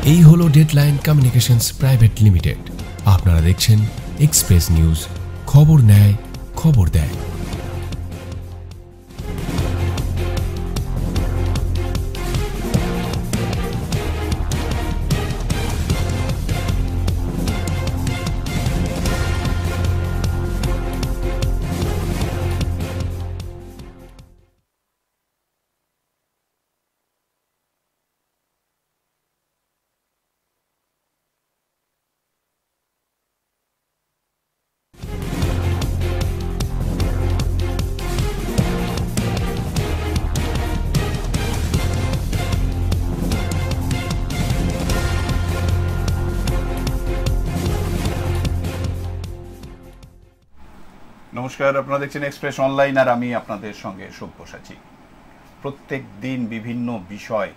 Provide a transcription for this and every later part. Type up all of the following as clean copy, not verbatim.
এই হলো deadline communications private limited. আপনারা দেখছেন এক্সপ্রেস নিউজ, খবর নেয়, খবর দেয়। নমস্কার, আপনারা দেখছেন এক্সপ্রেস অনলাইন আর আমি আপনাদের সঙ্গে সব্যসাচী। প্রত্যেক দিন বিভিন্ন বিষয়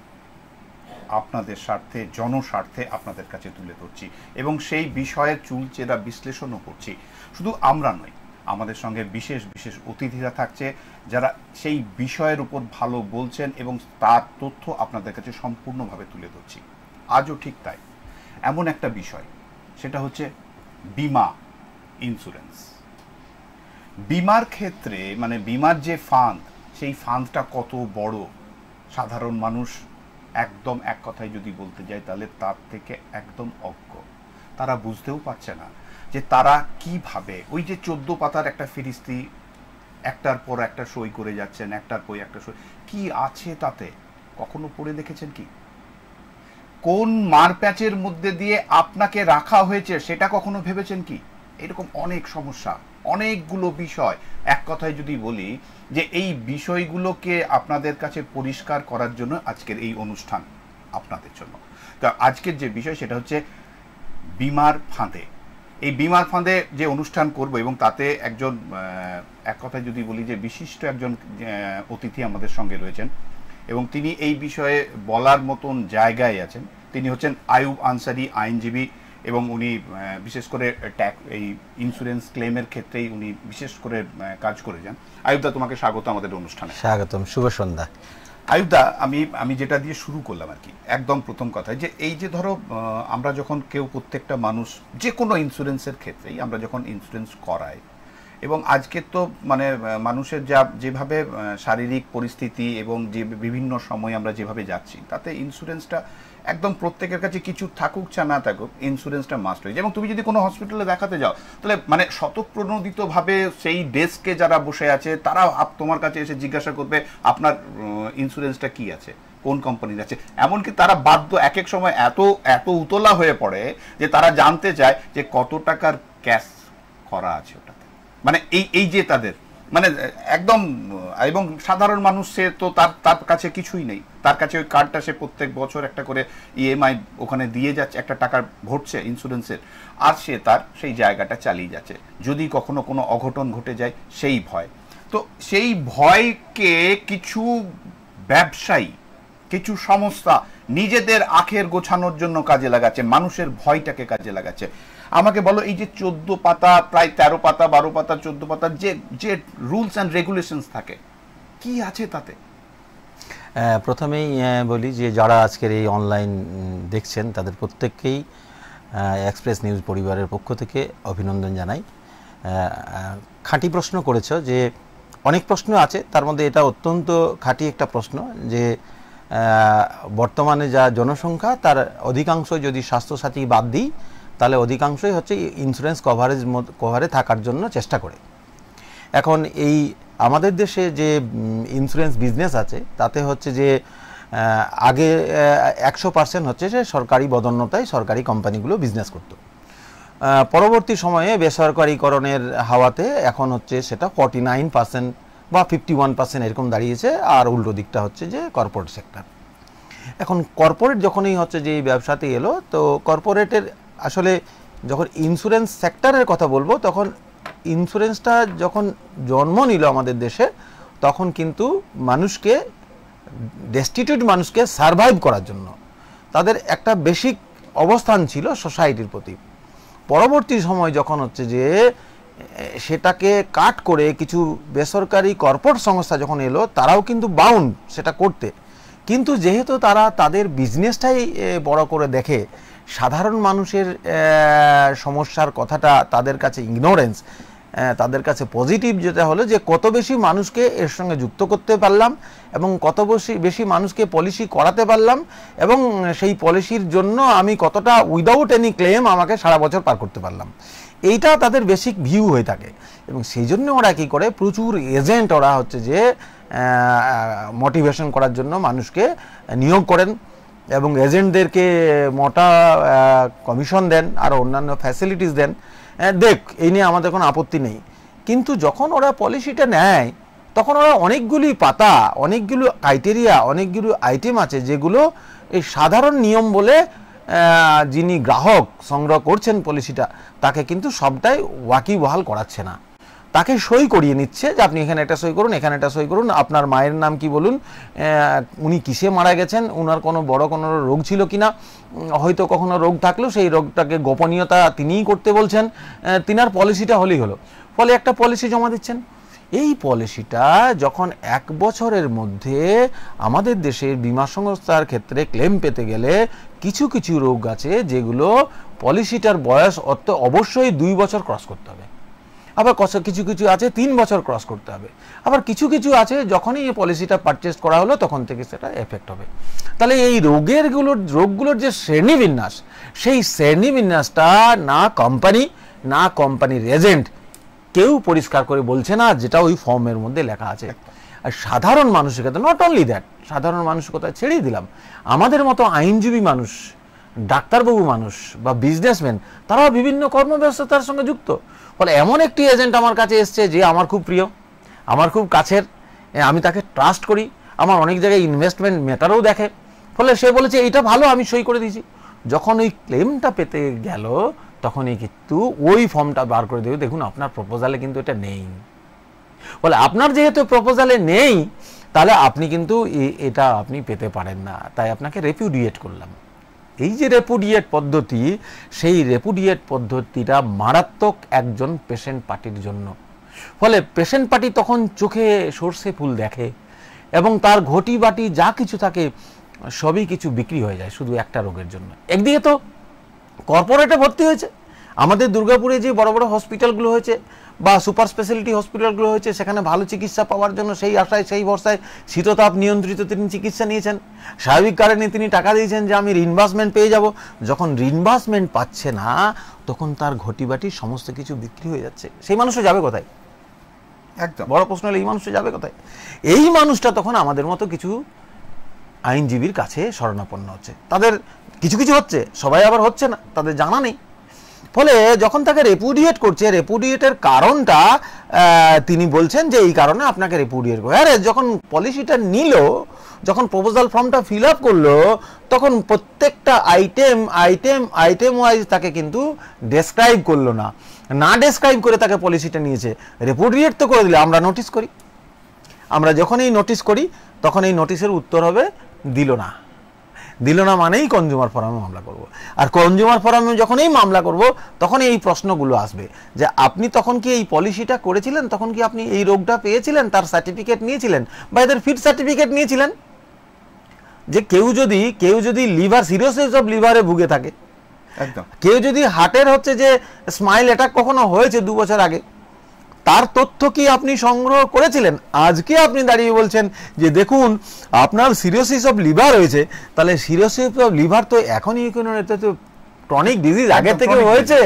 আপনাদের স্বার্থে, জনস্বার্থে আপনাদের কাছে তুলে ধরছি এবং সেই বিষয়ের চুলচেরা বিশ্লেষণও করছি। শুধু আমরা নই, আমাদের সঙ্গে বিশেষ বিশেষ অতিথিরা থাকছে যারা সেই বিষয়ের উপর ভালো বলছেন এবং তার তথ্য আপনাদের কাছে সম্পূর্ণভাবে তুলে ধরছি। আজও ঠিক তাই, এমন একটা বিষয়, সেটা হচ্ছে বিমা, ইন্স্যুরেন্স। বিমার ক্ষেত্রে মানে বিমার যে ফান্ড, সেই ফান্ডটা কত বড়, সাধারণ মানুষ একদম এক কথায় যদি বলতে যায় তাহলে তার থেকে একদম অজ্ঞ। তারা বুঝতেও পারছে না যে তারা কিভাবে ওই যে 14 পাতার একটা ফিরিস্তি একটার পর একটা সই করে যাচ্ছেন, একটার পর একটা সই, কি আছে তাতে কখনো পড়ে দেখেছেন কি? কোন মারপ্যাচের মধ্যে দিয়ে আপনাকে রাখা হয়েছে সেটা কখনো ভেবেছেন কি? এরকম অনেক সমস্যা, অনেকগুলো বিষয়। এক কথায় যদি বলি যে এই বিষয়গুলোকে আপনাদের কাছে পরিষ্কার করার জন্য আজকের এই অনুষ্ঠান আপনাদের জন্য। তো আজকের যে বিষয় সেটা হচ্ছে বিমার ফাঁদে। এই বিমার ফাঁদে যে অনুষ্ঠান করব এবং তাতে একজন এক কথায় যদি বলি যে বিশিষ্ট একজন অতিথি আমাদের সঙ্গে রয়েছেন এবং তিনি এই বিষয়ে বলার মতন জায়গায় আছেন। তিনি হচ্ছেন আয়ুব আনসারি, আইনজীবী, এবং উনি বিশেষ করে এই ইন্স্যুরেন্স ক্লেমের ক্ষেত্রেই উনি বিশেষ করে কাজ করে যান। আয়ুবদা, তোমাকে স্বাগত আমাদের অনুষ্ঠানে। স্বাগতম, শুভ সন্ধ্যা। আয়ুবদা, আমি যেটা দিয়ে শুরু করলাম আর কি, একদম প্রথম কথা, যে এই যে ধরো আমরা যখন কেউ, প্রত্যেকটা মানুষ যে কোনো ইন্স্যুরেন্সের ক্ষেত্রেই আমরা যখন ইন্স্যুরেন্স করাই, এবং আজকে তো মানে মানুষের যেভাবে শারীরিক পরিস্থিতি এবং যে বিভিন্ন সময় আমরা যেভাবে যাচ্ছি, তাতে ইন্স্যুরেন্সটা একদম প্রত্যেকের কাছে কিছু থাকুক চা না থাকুক, ইন্স্যুরেন্সটা মাস্ট হয়ে যায়। এবং তুমি যদি কোনো হসপিটালে দেখাতে যাও তাহলে মানে স্বতঃপ্রণোদিতভাবে সেই ডেস্কে যারা বসে আছে তারা তোমার কাছে এসে জিজ্ঞাসা করবে আপনার ইন্স্যুরেন্সটা কি আছে, কোন কোম্পানির আছে। এমনকি তারা বাধ্য এক এক সময় এত উতলা হয়ে পড়ে যে তারা জানতে চায় যে কত টাকার ক্যাশ করা আছে ওটাতে। মানে এই যে তাদের মানে একদম, এবং সাধারণ মানুষ সে তো তার কাছে কিছুই নেই, তার কাছে ওই কার্ডটা সে প্রত্যেক বছর একটা করে ইএমআই ওখানে দিয়ে যাচ্ছে, একটা টাকা ভরছে ইন্স্যুরেন্সের, আর সে তার সেই জায়গাটা চালিয়ে যাচ্ছে। যদি কখনো কোনো অঘটন ঘটে যায় সেই ভয়, তো সেই ভয়কে কিছু ব্যবসায়ী, কিছু সংস্থা নিজেদের আখের গোছানোর জন্য কাজে লাগাচ্ছে, মানুষের ভয়টাকে কাজে লাগাচ্ছে। আমাকে বলো, এই যে 14 পাতা, প্রায় 13 পাতা, 12 পাতা, 14 পাতা যে রুলস অ্যান্ড রেগুলেশনস থাকে, কি আছে তাতে? প্রথমেই বলি যে যারা আজকের এই অনলাইন দেখছেন তাদের প্রত্যেককেই এক্সপ্রেস নিউজ পরিবারের পক্ষ থেকে অভিনন্দন জানাই। খাঁটি প্রশ্ন করেছ, যে অনেক প্রশ্ন আছে, তার মধ্যে এটা অত্যন্ত খাঁটি একটা প্রশ্ন যে বর্তমানে যা জনসংখ্যা তার অধিকাংশ যদি স্বাস্থ্যসাথী বাদ দিই তাহলে অধিকাংশই হচ্ছে ইন্স্যুরেন্স কভারে থাকার জন্য চেষ্টা করে। এখন এই আমাদের দেশে যে ইন্স্যুরেন্স বিজনেস আছে তাতে হচ্ছে যে আগে 100% হচ্ছে যে সরকারি বদন্যতায় সরকারি কোম্পানিগুলো বিজনেস করত। পরবর্তী সময়ে বেসরকারিকরণের হাওয়াতে এখন হচ্ছে সেটা 49% বা 51% এরকম দাঁড়িয়েছে, আর উল্টো দিকটা হচ্ছে যে কর্পোরেট সেক্টর। এখন কর্পোরেট যখনই হচ্ছে যে এই ব্যবসাতে এলো, তো কর্পোরেটের আসলে যখন ইন্স্যুরেন্স সেক্টরের কথা বলবো, তখন ইন্স্যুরেন্সটা যখন জন্ম নিল আমাদের দেশে, তখন কিন্তু মানুষকে, ডেস্টিটিউট মানুষকে সারভাইভ করার জন্য তাদের একটা বেসিক অবস্থান ছিল সোসাইটির প্রতি। পরবর্তী সময় যখন হচ্ছে যে সেটাকে কাট করে কিছু বেসরকারি কর্পোরেট সংস্থা যখন এলো, তারাও কিন্তু বাউন্ড সেটা করতে, কিন্তু যেহেতু তারা তাদের বিজনেসটাই বড় করে দেখে, সাধারণ মানুষের সমস্যার কথাটা তাদের কাছে ইগনোরেন্স, তাদের কাছে পজিটিভ যেটা হলো যে কত বেশি মানুষকে এর সঙ্গে যুক্ত করতে পারলাম এবং কত বেশি মানুষকে পলিসি করাতে পারলাম এবং সেই পলিসির জন্য আমি কতটা উইদাউট এনি ক্লেম আমাকে সারা বছর পার করতে পারলাম, এইটা তাদের বেসিক ভিউ হয়ে থাকে। এবং সেই জন্য ওরা কী করে, প্রচুর এজেন্ট ওরা হচ্ছে যে মোটিভেশন করার জন্য মানুষকে নিয়োগ করেন এবং এজেন্টদেরকে মোটা কমিশন দেন আর অন্যান্য ফ্যাসিলিটিস দেন। দেখ, এই নিয়ে আমাদের কোনো আপত্তি নেই, কিন্তু যখন ওরা পলিসিটা নেয় তখন ওরা অনেকগুলি পাতা, অনেকগুলো ক্রাইটেরিয়া, অনেকগুলো আইটেম আছে যেগুলো এই সাধারণ নিয়ম বলে যিনি গ্রাহক সংগ্রহ করছেন পলিসিটা তাকে কিন্তু সবটাই ওয়াকিবহাল করাচ্ছে না, তাকে সই করিয়ে নিচ্ছে যে আপনি এখানে একটা সই করুন, এখানে একটা সই করুন, আপনার মায়ের নাম কি বলুন, উনি কিসে মারা গেছেন, ওনার কোনো বড় কোনো রোগ ছিল কিনা, হয়তো কখনো রোগ থাকলেও সেই রোগটাকে গোপনীয়তা তিনিই করতে বলছেন, তিনার পলিসিটা হলেই হলো। ফলে একটা পলিসি জমা দিচ্ছেন। এই পলিসিটা যখন 1 বছরের মধ্যে আমাদের দেশের বিমা সংস্থার ক্ষেত্রে ক্লেম পেতে গেলে কিছু কিছু রোগ আছে যেগুলো পলিসিটার বয়স অবশ্যই 2 বছর ক্রস করতে হবে, আবার কিছু কিছু আছে 3 বছর ক্রস করতে হবে, আবার কিছু কিছু আছে যখনই এই পলিসিটা পারচেস করা হলো তখন থেকে সেটা এফেক্ট হবে। তাহলে এই রোগগুলোর যে শ্রেণীবিন্যাস, সেই শ্রেণীবিন্যাসটা না কোম্পানি না কোম্পানির এজেন্ট কেউ পরিষ্কার করে বলছে না, যেটা ওই ফর্মের মধ্যে লেখা আছে। আর সাধারণ মানুষের ক্ষেত্রে নট অনলি দ্যাট, সাধারণ মানুষ কোথায় ছেড়েই দিলাম, আমাদের মতো আইনজীবী মানুষ, ডাক্তারবাবু মানুষ বা বিজনেসম্যান, তারাও বিভিন্ন কর্মব্যস্ততার সঙ্গে যুক্ত। ফলে এমন একটি এজেন্ট আমার কাছে এসছে যে আমার খুব প্রিয়, আমার খুব কাছের, আমি তাকে ট্রাস্ট করি, আমার অনেক জায়গায় ইনভেস্টমেন্ট ম্যাটারও দেখে, ফলে সে বলেছে এইটা ভালো, আমি সই করে দিয়েছি। যখন ওই ক্লেমটা পেতে গেল তখনই কিন্তু ওই ফর্মটা বার করে দেবে, দেখুন আপনার প্রপোজালে কিন্তু এটা নেই। বলে আপনার যেহেতু প্রপোজালে নেই তাহলে আপনি কিন্তু এটা আপনি পেতে পারেন না, তাই আপনাকে রেপুডিয়েট করলাম। এই যে রেপুডিয়েট পদ্ধতি, সেই রেপুডিয়েট পদ্ধতিটা মারাত্মক একজন পেশেন্ট পার্টির জন্য। ফলে পেশেন্ট পার্টি তখন চোখে সর্ষে ফুল দেখে এবং তার ঘটি বাটি যা কিছু থাকে সবই কিছু বিক্রি হয়ে যায় শুধু একটা রোগের জন্য। একদিকে তো কর্পোরেটে ভর্তি হয়েছে, আমাদের দুর্গাপুরে যে বড় বড় হসপিটালগুলো হয়েছে বা সুপার স্পেশালিটি হসপিটালগুলো হয়েছে, সেখানে ভালো চিকিৎসা পাওয়ার জন্য সেই আশায় সেই ভরসায় শীততাপ নিয়ন্ত্রিত তিনি চিকিৎসা নিয়েছেন, স্বাভাবিক কারণে তিনি টাকা দিয়েছেন যে আমি রিনবার্সমেন্ট পেয়ে যাব। যখন রিনবার্সমেন্ট পাচ্ছে না তখন তার ঘটিবাটি সমস্ত কিছু বিক্রি হয়ে যাচ্ছে, সেই মানুষও যাবে কোথায়? একদম বড় প্রশ্ন হলো এই মানুষটা যাবে কোথায়? এই মানুষটা তখন আমাদের মতো কিছু আইনজীবীর কাছে শরণাপন্ন হচ্ছে। তাদের কিছু কিছু হচ্ছে, সবাই আবার হচ্ছে না, তাদের জানা নেই। ফলে যখন তাকে রেপুডিয়েট করছে, রেপুডিয়েটের কারণটা তিনি বলছেন যে এই কারণে আপনাকে রেপুডিয়েট করে। আরে যখন পলিসিটা নিল, যখন প্রপোজাল ফর্মটা ফিল আপ করলো, তখন প্রত্যেকটা আইটেম ওয়াইজ তাকে কিন্তু ডেসক্রাইব করলো না, না ডেসক্রাইব করে তাকে পলিসিটা নিয়েছে। রেপুডিয়েট তো করে দিলে আমরা নোটিস করি, আমরা যখনই নোটিস করি তখন এই নোটিশের উত্তর হবে দিল না মানেই কনজিউমার ফোরামে মামলা করব। আর কনজিউমার ফোরামে যখনই মামলা করব তখন এই প্রশ্নগুলো আসবে যে আপনি তখন কি এই পলিসিটা করেছিলেন, তখন কি আপনি এই রোগটা পেয়েছিলেন, তার সার্টিফিকেট নিয়েছিলেন বা এদের ফিট সার্টিফিকেট নিয়েছিলেন? যে কেউ যদি লিভার সিরোসিস অফ লিভারে ভুগে থাকে, একদম কেউ যদি হার্টের হচ্ছে যে স্মাইল অ্যাটাক কখনো হয়েছে 2 বছর আগে, তার তথ্য কি আপনি সংগ্রহ করেছিলেন? আজকে আপনি দাঁড়িয়ে বলছেন যে দেখুন আপনার সিরোসিস অফ লিভার হয়েছে, তাহলে সিরোসিস অফ লিভার তো এখনই ক্রনিক ডিজিজ আগে থেকে হয়েছে,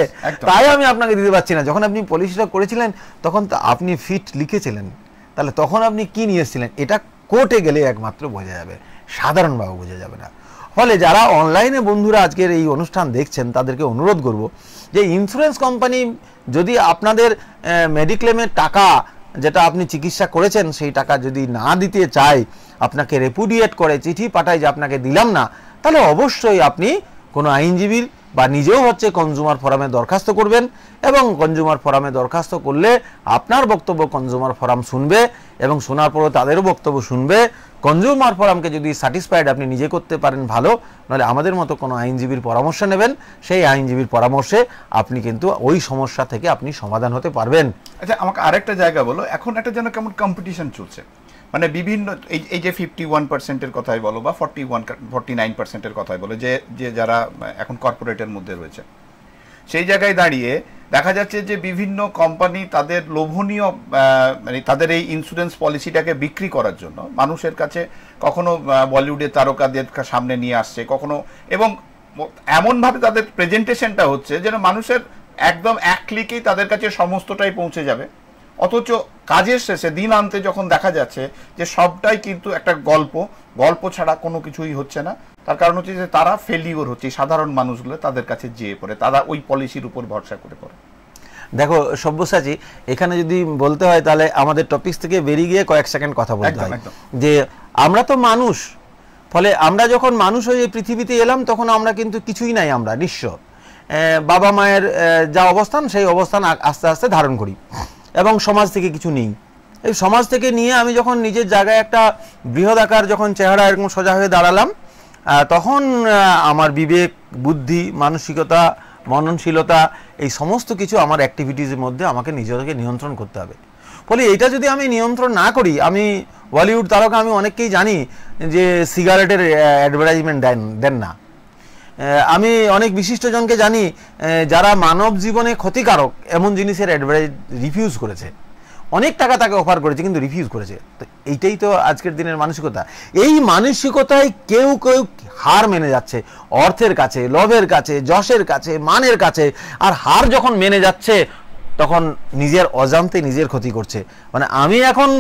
তাই আমি আপনাকে দিতে পারছি না। যখন আপনি পলিসিটা করেছিলেন তখন আপনি ফিট লিখেছিলেন, তাহলে তখন আপনি কি নিয়ে এসেছিলেন? এটা কোর্টে গেলে একমাত্র বোঝা যাবে, সাধারণভাবে বোঝা যাবে না। ফলে যারা অনলাইনে বন্ধুরা আজকের এই অনুষ্ঠান দেখছেন তাদেরকে অনুরোধ করব যে ইন্স্যুরেন্স কোম্পানি যদি আপনাদের মেডিক্লেমের টাকা যেটা আপনি চিকিৎসা করেছেন সেই টাকা যদি না দিতে চায়, আপনাকে রেপুডিয়েট করে চিঠি পাঠায় যে আপনাকে দিলাম না, তাহলে অবশ্যই আপনি কোনো আইনজীবীর বা নিজেও হচ্ছে কনজিউমার ফোরামে দরখাস্ত করবেন এবং কনজিউমার ফোরামে দরখাস্ত করলে আপনার বক্তব্য কনজিউমার ফোরাম শুনবে এবং শোনার পরও তাদেরও বক্তব্য শুনবে। কনজিউমার ফোরামকে যদি স্যাটিসফাইড আপনি নিজে করতে পারেন ভালো, নাহলে আমাদের মতো কোনো আইনজীবীর পরামর্শ নেবেন, সেই আইনজীবীর পরামর্শে আপনি কিন্তু ওই সমস্যা থেকে আপনি সমাধান হতে পারবেন। আচ্ছা, আমাকে আরেকটা জায়গা বলো, এখন একটা যেন কেমন কম্পিটিশন চলছে মানে বিভিন্ন এই যে 51%-এর কথাই বলো বা 49%-এর কথাই বলো, যে যারা এখন কর্পোরেটের মধ্যে রয়েছে, সেই জায়গায় দাঁড়িয়ে দেখা যাচ্ছে যে বিভিন্ন কোম্পানি তাদের লোভনীয় মানে তাদের এই ইন্স্যুরেন্স পলিসিটাকে বিক্রি করার জন্য মানুষের কাছে কখনো বলিউডের তারকাদের সামনে নিয়ে আসছে, কখনো এবং এমনভাবে তাদের প্রেজেন্টেশনটা হচ্ছে যেন মানুষের একদম এক ক্লিকেই তাদের কাছে সমস্তটাই পৌঁছে যাবে, অথচ কাজের শেষে দিন আনতে যখন দেখা যাচ্ছে যে সবটাই কিন্তু একটা গল্প ছাড়া কোনো কিছুই হচ্ছে না। তার কারণ হচ্ছে যে তারা ফেলিওর হচ্ছে, সাধারণ মানুষগুলো তাদের কাছে যেয়ে পড়ে, তারা ওই পলিসির উপর ভরসা করে পড়ে। দেখো সব্যসাচী, এখানে যদি বলতে হয় তাহলে আমাদের টপিকস থেকে বেরিয়ে গিয়ে কয়েক সেকেন্ড কথা বলতে হয় যে আমরা তো মানুষ, ফলে আমরা যখন মানুষ হয়ে এই পৃথিবীতে এলাম তখন আমরা কিন্তু কিছুই নাই, আমরা নিঃস্ব। বাবা মায়ের যা অবস্থান সেই অবস্থান আস্তে আস্তে ধারণ করি এবং সমাজ থেকে কিছু নেই। এই সমাজ থেকে নিয়ে আমি যখন নিজের জায়গায় একটা বৃহদাকার যখন চেহারা এরকম সোজা হয়ে দাঁড়ালাম, তখন আমার বিবেক, বুদ্ধি, মানসিকতা, মননশীলতা এই সমস্ত কিছু আমার অ্যাক্টিভিটিসের মধ্যে আমাকে নিজেকে নিয়ন্ত্রণ করতে হবে। ফলে এটা যদি আমি নিয়ন্ত্রণ না করি, আমি বলিউড তারকা আমি অনেককেই জানি যে সিগারেটের অ্যাডভার্টাইজমেন্ট দেন না। আমি অনেক বিশিষ্টজনকে জানি যারা মানব জীবনে ক্ষতিকারক এমন জিনিসের অ্যাডভার্টাইজ রিফিউজ করেছে, অনেক টাকা তাকে অফার করেছে কিন্তু রিফিউজ করেছে। তো এইটাই তো আজকের দিনের মানসিকতা। এই মানসিকতায় কেউ হার মেনে যাচ্ছে অর্থের কাছে, লোভের কাছে, যশের কাছে, মানের কাছে। আর হার যখন মেনে যাচ্ছে তখন নিজের অজান্তে নিজের ক্ষতি করছে। মানে আমি এখন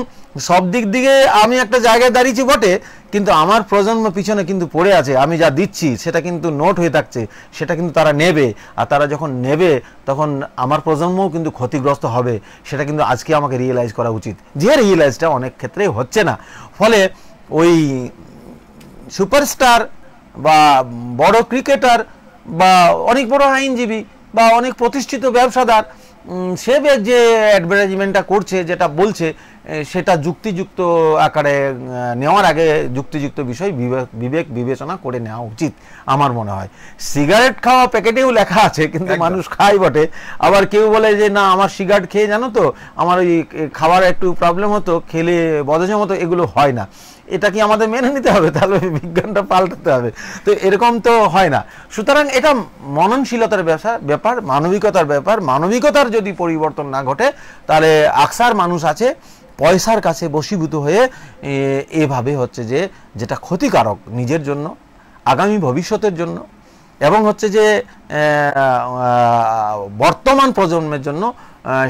সব দিক দিকে আমি একটা জায়গায় দাঁড়িয়েছি বটে, কিন্তু আমার প্রজন্ম পিছনে কিন্তু পড়ে আছে। আমি যা দিচ্ছি সেটা কিন্তু নোট হয়ে থাকছে, সেটা কিন্তু তারা নেবে। আর তারা যখন নেবে তখন আমার প্রজন্মও কিন্তু ক্ষতিগ্রস্ত হবে। সেটা কিন্তু আজকে আমাকে রিয়েলাইজ করা উচিত, যে রিয়েলাইজটা অনেক ক্ষেত্রে হচ্ছে না। ফলে ওই সুপারস্টার বা বড় ক্রিকেটার বা অনেক বড় আইনজীবী বা অনেক প্রতিষ্ঠিত ব্যবসাদার সে যে অ্যাডভার্টাইজমেন্টটা করছে, যেটা বলছে, সেটা যুক্তিযুক্ত আকারে নেওয়ার আগে যুক্তিযুক্ত বিষয় বিবেক বিবেচনা করে নেওয়া উচিত আমার মনে হয়। সিগারেট খাওয়া প্যাকেটেও লেখা আছে কিন্তু মানুষ খায় বটে। আবার কেউ বলে যে না, আমার সিগারেট খেয়ে জানো তো আমার ওই খাবার একটু প্রবলেম হতো, খেলে বদহজম হতো, এগুলো হয় না। এটা কি আমাদের মেনে নিতে হবে? তাহলে বিজ্ঞানটা পাল্টাতে হবে। তো এরকম তো হয় না। সুতরাং এটা মননশীলতার ব্যাপার, মানবিকতার ব্যাপার। মানবিকতার যদি পরিবর্তন না ঘটে তাহলে আকসার মানুষ আছে পয়সার কাছে বশীভূত হয়ে এভাবে হচ্ছে যে যেটা ক্ষতিকারক নিজের জন্য, আগামী ভবিষ্যতের জন্য এবং হচ্ছে যে বর্তমান প্রজন্মের জন্য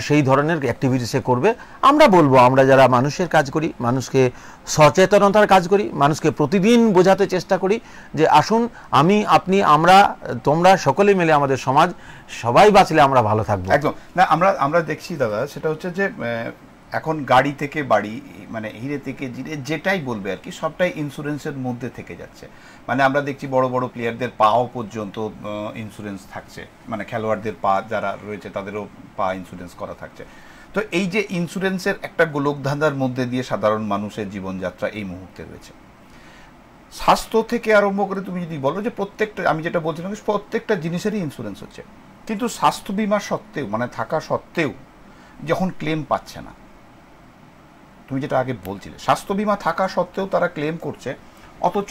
সেই ধরনের অ্যাক্টিভিটি সে করবে। আমরা বলবো, আমরা যারা মানুষের কাজ করি, মানুষকে সচেতনতার কাজ করি, মানুষকে প্রতিদিন বোঝাতে চেষ্টা করি যে আসুন আমি, আপনি, আমরা, তোমরা সকলে মিলে আমাদের সমাজ, সবাই বাঁচলে আমরা ভালো থাকবো। একদম না, আমরা দেখছি দাদা, সেটা হচ্ছে যে এখন গাড়ি থেকে বাড়ি, মানে হিরে থেকে জিরে, যেটাই বলবে আর কি, সবটাই ইন্স্যুরেন্সের মধ্যে থেকে যাচ্ছে। মানে আমরা দেখছি বড় বড় প্লেয়ারদের পাও পর্যন্ত ইন্স্যুরেন্স থাকছে, মানে খেলোয়াড়দের পা যারা রয়েছে তাদেরও পা ইন্স্যুরেন্স করা থাকছে। তো এই যে ইন্স্যুরেন্সের একটা গোলকধাঁধার মধ্যে দিয়ে সাধারণ মানুষের জীবনযাত্রা এই মুহূর্তে রয়েছে, স্বাস্থ্য থেকে আরম্ভ করে তুমি যদি বলো যে প্রত্যেকটা, আমি যেটা বলছিলাম প্রত্যেকটা জিনিসেরই ইন্স্যুরেন্স হচ্ছে, কিন্তু স্বাস্থ্য বিমা সত্ত্বেও, মানে থাকা সত্ত্বেও যখন ক্লেম পাচ্ছে না, তুমি যেটা আগে বলছিলে, স্বাস্থ্য বিমা থাকা সত্ত্বেও তারা ক্লেম করছে, অথচ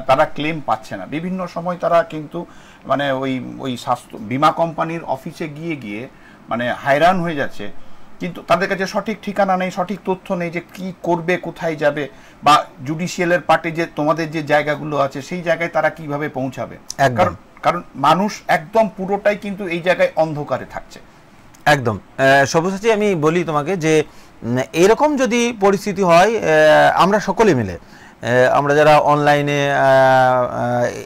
তারা ক্লেম পাচ্ছে না। বিভিন্ন সময় তারা কিন্তু মানে ওই স্বাস্থ্য বিমা কোম্পানির অফিসে গিয়ে মানে হায়রান হয়ে যাচ্ছে, কিন্তু তাদের কাছে সঠিক ঠিকানা নেই, সঠিক তথ্য নেই যে কি করবে, কোথায় যাবে, বা জুডিশিয়ালের পার্টে যে তোমাদের যে জায়গাগুলো আছে সেই জায়গায় তারা কিভাবে পৌঁছাবে। কারণ মানুষ একদম পুরোটাই কিন্তু এই জায়গায় অন্ধকারে থাকছে। একদম সব্যসাচী, আমি বলি তোমাকে যে এরকম যদি পরিস্থিতি হয়, আমরা সকলে মিলে, আমরা যারা অনলাইনে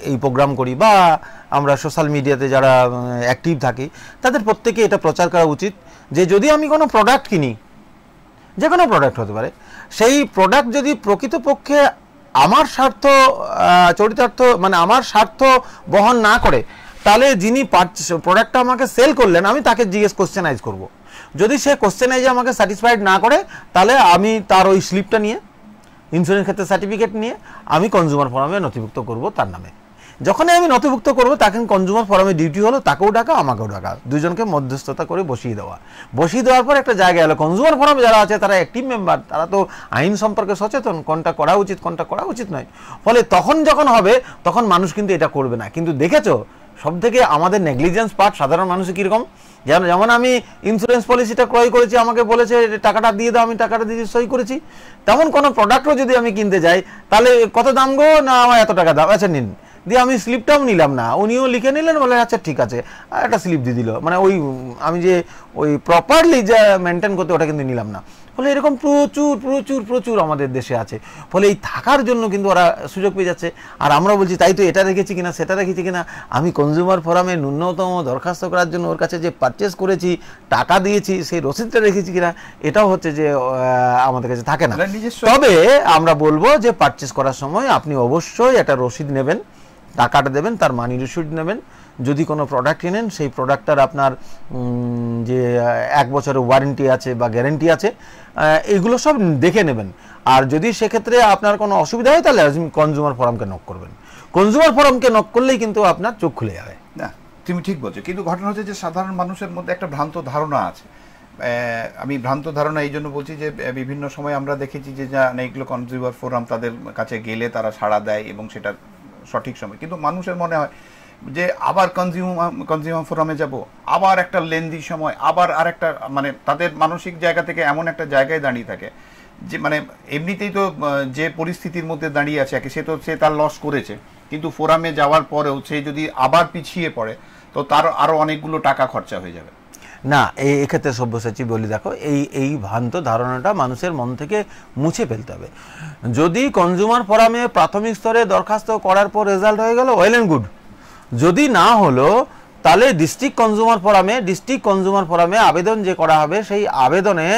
এই প্রোগ্রাম করি বা আমরা সোশ্যাল মিডিয়াতে যারা অ্যাক্টিভ থাকি, তাদের প্রত্যেকে এটা প্রচার করা উচিত যে যদি আমি কোনো প্রোডাক্ট কিনি, যে কোনো প্রোডাক্ট হতে পারে, সেই প্রোডাক্ট যদি প্রকৃতপক্ষে আমার স্বার্থ চরিতার্থ, মানে আমার স্বার্থ বহন না করে, তাহলে যিনি প্রোডাক্টটা আমাকে সেল করলেন আমি তাকে কোশ্চেনাইজ করব। যদি সে কোশ্চেনাইজে আমাকে স্যাটিসফাইড না করে, তাহলে আমি তার ওই স্লিপটা নিয়ে, ইন্স্যুরেন্স ক্ষেত্রে সার্টিফিকেট নিয়ে আমি কনজিউমার ফোরামে নথিভুক্ত করব তার নামে। যখনই আমি নথিভুক্ত করবো তখন কনজিউমার ফোরামে ডিউটি হলো তাকেও ডাকা আমাকেও ডাকা, দুজনকে মধ্যস্থতা করে বসিয়ে দেওয়ার পর একটা জায়গা এলো। কনজিউমার ফোরামে যারা আছে তারা অ্যাক্টিভ মেম্বার, তারা তো আইন সম্পর্কে সচেতন, কোনটা করা উচিত কোনটা করা উচিত নয়। ফলে তখন যখন হবে তখন মানুষ কিন্তু এটা করবে না। কিন্তু দেখেছো সব থেকে আমাদের নেগলিজেন্স পার্ট সাধারণ মানুষের কীরকম, যেমন আমি ইন্স্যুরেন্স পলিসিটা ক্রয় করেছি, আমাকে বলেছে টাকাটা দিয়ে দাও, আমি টাকাটা দিয়ে সই করেছি, তেমন কোনো প্রোডাক্টও যদি আমি কিনতে যাই তাহলে কত দাম গো, না আমার এত টাকা দাম, আচ্ছা নিন, দিয়ে আমি স্লিপটাও নিলাম না, উনিও লিখে নিলেন, বলে আচ্ছা ঠিক আছে, আর একটা স্লিপ দিয়ে দিল, মানে ওই আমি যে ওই প্রপারলি যা মেনটেন করতে ওটা কিন্তু নিলাম না। ফলে এরকম প্রচুর প্রচুর প্রচুর আমাদের দেশে আছে। ফলে এই থাকার জন্য কিন্তু ওরা সুযোগ পেয়ে যাচ্ছে। আর আমরা বলছি তাই তো এটা রেখেছি কিনা সেটা রেখেছি কিনা, আমি কনজিউমার ফোরামে ন্যূনতম দরখাস্ত করার জন্য ওর কাছে যে পারচেস করেছি, টাকা দিয়েছি, সেই রসিদটা রেখেছি কিনা, এটাও হচ্ছে যে আমাদের কাছে থাকে না। তবে আমরা বলবো যে পারচেস করার সময় আপনি অবশ্যই একটা রসিদ নেবেন, টাকাটা দেবেন, তার মানি রিসিট নেবেন। যদি কোনো প্রোডাক্ট কিনেন সেই প্রোডাক্টটার আপনার যে 1 বছরের ওয়ারেন্টি আছে বা গ্যারেন্টি আছে, এগুলো সব দেখে নেবেন। আর যদি সেক্ষেত্রে আপনার কোনো অসুবিধা হয় তাহলে কনজিউমার ফোরামকে নক করবেন। কনজিউমার ফোরামকে নক করলেই কিন্তু আপনার চোখ খুলে যাবে। না, তুমি ঠিক বলছো, কিন্তু ঘটনা হচ্ছে যে সাধারণ মানুষের মধ্যে একটা ভ্রান্ত ধারণা আছে। আমি ভ্রান্ত ধারণা এই জন্য বলছি যে বিভিন্ন সময় আমরা দেখেছি যে এইগুলো কনজিউমার ফোরাম তাদের কাছে গেলে তারা সাড়া দেয় এবং সেটা সঠিক সময়, কিন্তু মানুষের মনে হয় যে আবার কনজিউমার ফোরামে যাব, আবার একটা লেন্দি সময়, আবার আর একটা, মানে তাদের মানসিক জায়গা থেকে এমন একটা জায়গায় দাঁড়িয়ে থাকে যে মানে এমনিতেই তো যে পরিস্থিতির মধ্যে দাঁড়িয়ে আছে, সে তার লস করেছে, কিন্তু ফোরামে যাওয়ার পরেও সে যদি আবার পিছিয়ে পড়ে তো তার আরো অনেকগুলো টাকা খরচা হয়ে যাবে। না, এক্ষেত্রে সব্যসাচী বলি, দেখো এই ভ্রান্ত ধারণাটা মানুষের মন থেকে মুছে ফেলতে হবে। যদি কনজিউমার ফোরামে প্রাথমিক স্তরে দরখাস্ত করার পর রেজাল্ট হয়ে গেল, ওয়েল অ্যান্ড গুড। যদি না হলো তাহলে ডিস্ট্রিক্ট কনজিউমার ফোরামে আবেদন যে করা হবে, সেই আবেদনে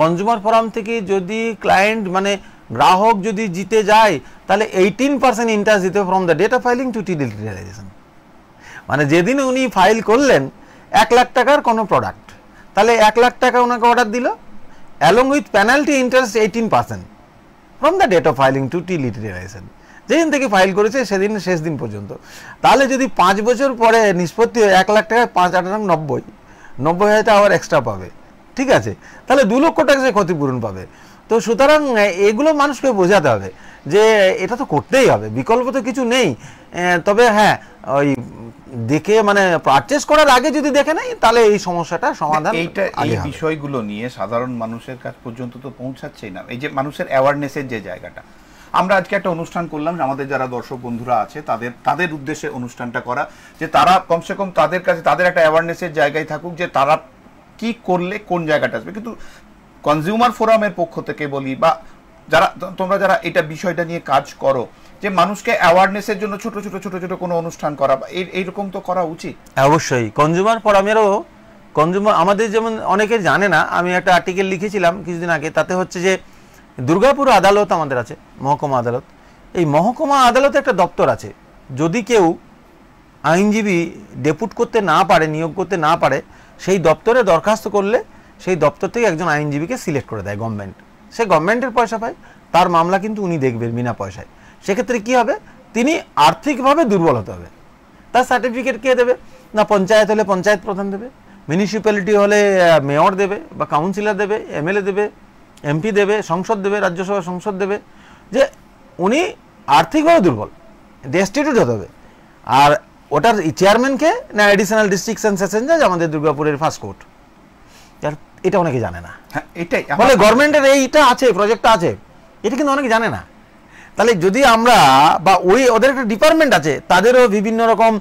কনজিউমার ফোরাম থেকে যদি ক্লায়েন্ট মানে গ্রাহক যদি জিতে যায় তাহলে 18% ইন্টারেস্ট দিতে from the date of filing to till realisation. মানে যেদিন উনি ফাইল করলেন 1 লাখ টাকার কোনো প্রোডাক্ট, তাহলে 1 লাখ টাকা ওনাকে অর্ডার দিল, along with penalty interest 18% from the date of filing to till realisation, যেদিন থেকে ফাইল করেছে সেদিন শেষ দিন পর্যন্ত। তাহলে যদি 5 বছর পরে নিষ্পত্তি হয় 1 লাখ টাকায় 5 8 90,000 টাকা আবার এক্সট্রা পাবে, ঠিক আছে, তাহলে 2 লক্ষ টাকা সে ক্ষতিপূরণ পাবে। তো সুতরাং এগুলো মানুষকে বোঝাতে হবে যে এটা তো করতেই হবে, বিকল্প তো কিছু নেই। তবে হ্যাঁ, ওই দেখে মানে পারচেস করার আগে যদি দেখে নেই তাহলে এই সমস্যাটা সমাধান। এই বিষয়গুলো নিয়ে সাধারণ মানুষের কাছ পর্যন্ত তো পৌঁছাচ্ছেই না, এই যে মানুষের অ্যাওয়ারনেসের যে জায়গাটা। আমরা আজকে একটা অনুষ্ঠান করলাম, আমাদের যারা দর্শক বন্ধুরা আছে তাদের উদ্দেশ্যে অনুষ্ঠানটা করা, যে তারা কমসে কম তাদের কাছে তাদের একটা অ্যাওয়ারনেসের জায়গায় থাকুক যে তারা কি করলে কোন জায়গাটা আসবে। কিন্তু কনজিউমার ফোরামের পক্ষ থেকে বলি বা তোমরা যারা এটা বিষয়টা নিয়ে কাজ করো, যে মানুষকে অ্যাওয়ারনেসের জন্য ছোট ছোট কোনো অনুষ্ঠান করা, এইরকম তো করা উচিত। অবশ্যই কনজিউমার ফোরামেরও আমাদের যেমন অনেকে জানে না, আমি একটা আর্টিকেল লিখেছিলাম কিছুদিন আগে, তাতে হচ্ছে যে দুর্গাপুর আদালত আমাদের আছে, মহকুমা আদালত। এই মহকুমা আদালতে একটা দপ্তর আছে, যদি কেউ আইনজীবী ডেপুট করতে না পারে, নিয়োগ করতে না পারে, সেই দপ্তরে দরখাস্ত করলে সেই দপ্তর থেকে একজন আইনজীবীকে সিলেক্ট করে দেয় গভর্নমেন্ট। সে গভর্নমেন্টের পয়সা পায়, তার মামলা কিন্তু উনি দেখবেন বিনা পয়সায়। সেক্ষেত্রে কি হবে, তিনি আর্থিকভাবে দুর্বল হতে হবে, তার সার্টিফিকেট কে দেবে না, পঞ্চায়েত হলে পঞ্চায়েত প্রধান দেবে, মিউনিসিপ্যালিটি হলে মেয়র দেবে বা কাউন্সিলর দেবে, এমএলএ দেবে, এমপি দেবে, সংসদ দেবে, রাজ্যসভা সংসদ দেবে, যে উনি আর্থিকভাবে দুর্বল, ডেস্টিটিউট হতে হবে। আর ওটার চেয়ারম্যানকে না এডিশনাল ডিস্ট্রিক্ট সেশন জাজ, আমাদের দুর্গাপুরের ফার্স্ট কোর্ট। এটা অনেকে জানে না, এটাই বলে গভর্নমেন্টের এইটা আছে, প্রজেক্টটা আছে, এটা কিন্তু অনেকে জানে না। তাহলে যদি আমরা বা ওদের একটা ডিপার্টমেন্ট আছে, তাদেরও বিভিন্ন রকম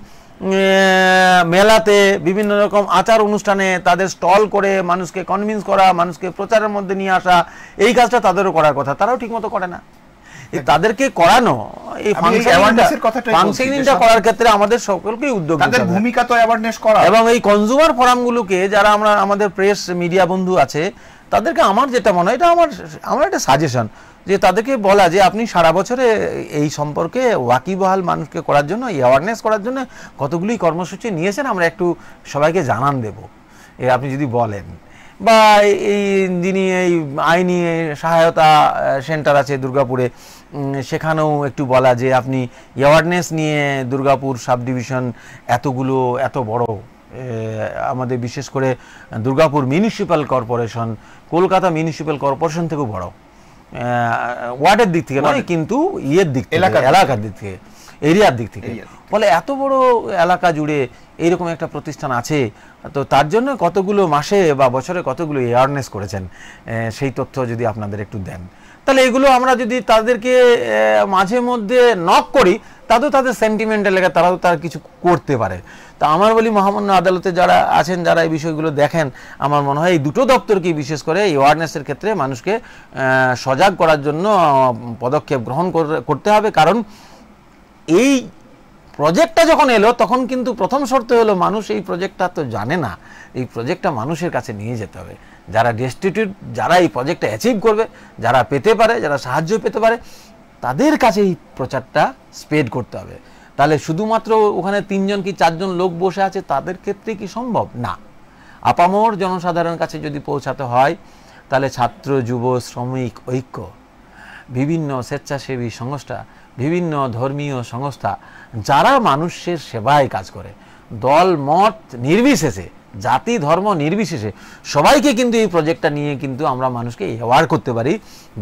মেলাতে, বিভিন্ন রকম আচার অনুষ্ঠানে তাদের স্টল করে মানুষকে কনভিন্স করা, মানুষকে প্রচারের মধ্যে নিয়ে আসা, এই কাজটা তাদেরও করার কথা, তারাও ঠিকমতো করে না। তাদেরকে করানো, এই ফাংশনিংটা করার ক্ষেত্রে আমাদের সকলকেই উদ্যোগ নিতে হবে, তাদের ভূমিকা তো অ্যাওয়ারনেস করা। এবং এই কনজিউমার ফোরামগুলোকে যারা আমাদের প্রেস মিডিয়া বন্ধু আছে, তাদেরকে আমার যেটা মনে হয়, এটা আমার একটা সাজেশন, যে তাদেরকে বলা যে আপনি সারা বছরে এই সম্পর্কে ওয়াকিবহাল মানুষকে করার জন্য, অ্যাওয়ারনেস করার জন্য কতগুলি কর্মসূচি নিয়েছেন, আমরা একটু সবাইকে জানান দেব, আপনি যদি বলেন। বা এই যিনি এই আইনি সহায়তা সেন্টার আছে দুর্গাপুরে, সেখানেও একটু বলা যে আপনি অ্যাওয়ারনেস নিয়ে দুর্গাপুর সাব ডিভিশন এতগুলো এত বড়, আমাদের বিশেষ করে Durgapur municipal corporation Kolkata municipal corporation থেকেও বড়, ওয়ার্ডের দিক থেকে নয় কিন্তু ইয়ের দিক থেকে, এলাকার দিক থেকে, এরিয়ার দিক থেকে, ফলে এত বড় এলাকা জুড়ে এইরকম একটা প্রতিষ্ঠান আছে, তো তার জন্য কতগুলো মাসে বা বছরে কতগুলো অ্যাওয়ারনেস করেছেন সেই তথ্য যদি আপনাদের একটু দেন, তাহলে এগুলো আমরা যদি তাদেরকে মাঝে মধ্যে নক করি তাতেও তাদের সেন্টিমেন্টের লেগে তারাও তার কিছু করতে পারে। তা আমার বলি মহামান্য আদালতে যারা আছেন, যারা এই বিষয়গুলো দেখেন, আমার মনে হয় এই দুটো দপ্তরকে বিশেষ করে অ্যাওয়ারনেসের ক্ষেত্রে মানুষকে সজাগ করার জন্য পদক্ষেপ গ্রহণ করতে হবে। কারণ এই প্রজেক্টটা যখন এলো তখন কিন্তু প্রথম শর্ত হলো মানুষ এই প্রজেক্টটা তো জানে না, এই প্রজেক্টটা মানুষের কাছে নিয়ে যেতে হবে। যারা ডেস্টিটিউট, যারা এই প্রজেক্টটা অ্যাচিভ করবে, যারা পেতে পারে, যারা সাহায্য পেতে পারে, তাদের কাছে এই প্রচারটা স্প্রেড করতে হবে। তাহলে শুধুমাত্র ওখানে 3 জন কি 4 জন লোক বসে আছে তাদের ক্ষেত্রে কি সম্ভব? না, আপামর জনসাধারণের কাছে যদি পৌঁছাতে হয় তাহলে ছাত্র, যুব, শ্রমিক ঐক্য, বিভিন্ন স্বেচ্ছাসেবী সংস্থা, বিভিন্ন ধর্মীয় সংস্থা, যারা মানুষের সেবায় কাজ করে, দল মত নির্বিশেষে, জাতি ধর্ম নির্বিশেষে সবাইকে কিন্তু এই প্রজেক্টটা নিয়ে কিন্তু আমরা মানুষকে অ্যাওয়ার করতে পারি।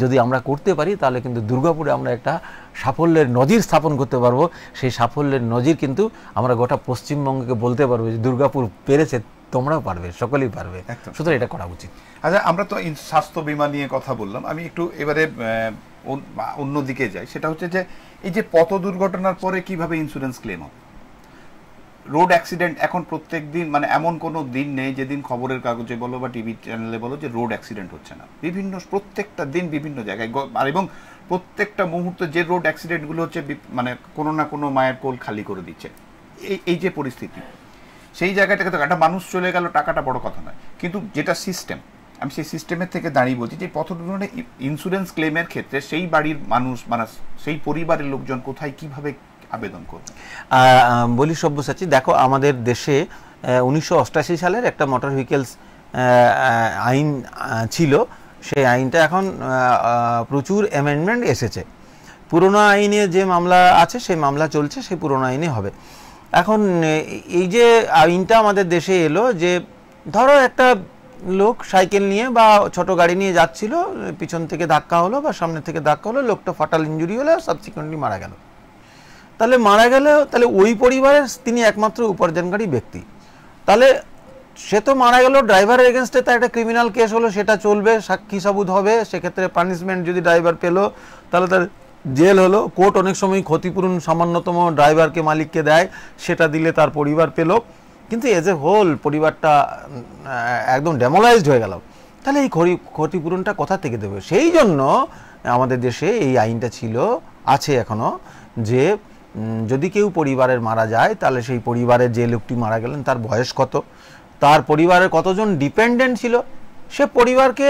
যদি আমরা করতে পারি তাহলে কিন্তু দুর্গাপুরে আমরা একটা সাফল্যের নজির স্থাপন করতে পারবো। সেই সাফল্যের নজির কিন্তু আমরা গোটা পশ্চিমবঙ্গকে বলতে পারবো যে দুর্গাপুর পেরেছে, তোমরাও পারবে, সকলেই পারবে। সুতরাং এটা করা উচিত। আচ্ছা, আমরা তো স্বাস্থ্য বীমা নিয়ে কথা বললাম, আমি একটু এবারে অন্যদিকে যাই। সেটা হচ্ছে যে এই যে পথ দুর্ঘটনার পরে কিভাবে ইন্স্যুরেন্স ক্লেম হবে? রোড অ্যাক্সিডেন্ট এখন প্রত্যেক দিন, মানে এমন কোনো দিন নেই যেদিন খবরের কাগজে বলো বা টিভি চ্যানেলে বলো যে রোড অ্যাক্সিডেন্ট হচ্ছে না। প্রত্যেকটা দিন বিভিন্ন জায়গায়, আর এবং প্রত্যেকটা মুহূর্তে যে রোড অ্যাক্সিডেন্টগুলো হচ্ছে মানে কোনো না কোনো মায়ের কোল খালি করে দিচ্ছে। এই যে পরিস্থিতি, সেই জায়গাটাকে তো একটা মানুষ চলে গেল, টাকাটা বড় কথা নয়, কিন্তু যেটা সিস্টেম, আমি সেই সিস্টেমের থেকে দাঁড়িয়ে বলছি যে পথ দুর্ঘটনায় ইন্স্যুরেন্স ক্লেমের ক্ষেত্রে সেই বাড়ির মানুষ, মানে সেই পরিবারের লোকজন কোথায় কিভাবে আবেদন করবে? বলি সব্যসাচী, দেখো আমাদের দেশে 1988 সালের একটা মোটর ভেহিকেলস আইন ছিল। সেই আইনটা এখন প্রচুর অ্যামেন্ডমেন্ট এসেছে। পুরনো আইনে যে মামলা আছে সেই মামলা চলছে, সেই পুরনো আইনে হবে। এখন এই যে আইনটা আমাদের দেশে এলো, যে ধরো একটা লোক সাইকেল নিয়ে বা ছোট গাড়ি নিয়ে যাচ্ছিল, পিছন থেকে ধাক্কা হলো বা সামনে থেকে ধাক্কা হলো, লোকটা ফাটাল ইনজুরি হলো, সাবসিকুয়েন্টলি মারা গেল। তাহলে মারা গেলে তাহলে ওই পরিবারের তিনি একমাত্র উপার্জনকারী ব্যক্তি। তাহলে সে তো মারা গেল, ড্রাইভারের এগেনস্টে তার একটা ক্রিমিনাল কেস হলো, সেটা চলবে, সাক্ষী সাবুত হবে, সেক্ষেত্রে পানিশমেন্ট যদি ড্রাইভার পেলো তাহলে তার জেল হলো। কোর্ট অনেক সময় ক্ষতিপূরণ সামান্যতম ড্রাইভারকে মালিককে দেয়, সেটা দিলে তার পরিবার পেল, কিন্তু এজ এ হোল পরিবারটা একদম ডেমোলাইজড হয়ে গেল। তাহলে এই ক্ষতিপূরণটা কোথা থেকে দেবে? সেই জন্য আমাদের দেশে এই আইনটা ছিল, আছে এখনো, যে যদি কেউ পরিবারের মারা যায় তাহলে সেই পরিবারের যে লোকটি মারা গেলেন তার বয়স কত, তার পরিবারের কতজন ডিপেন্ডেন্ট ছিল, সে পরিবারকে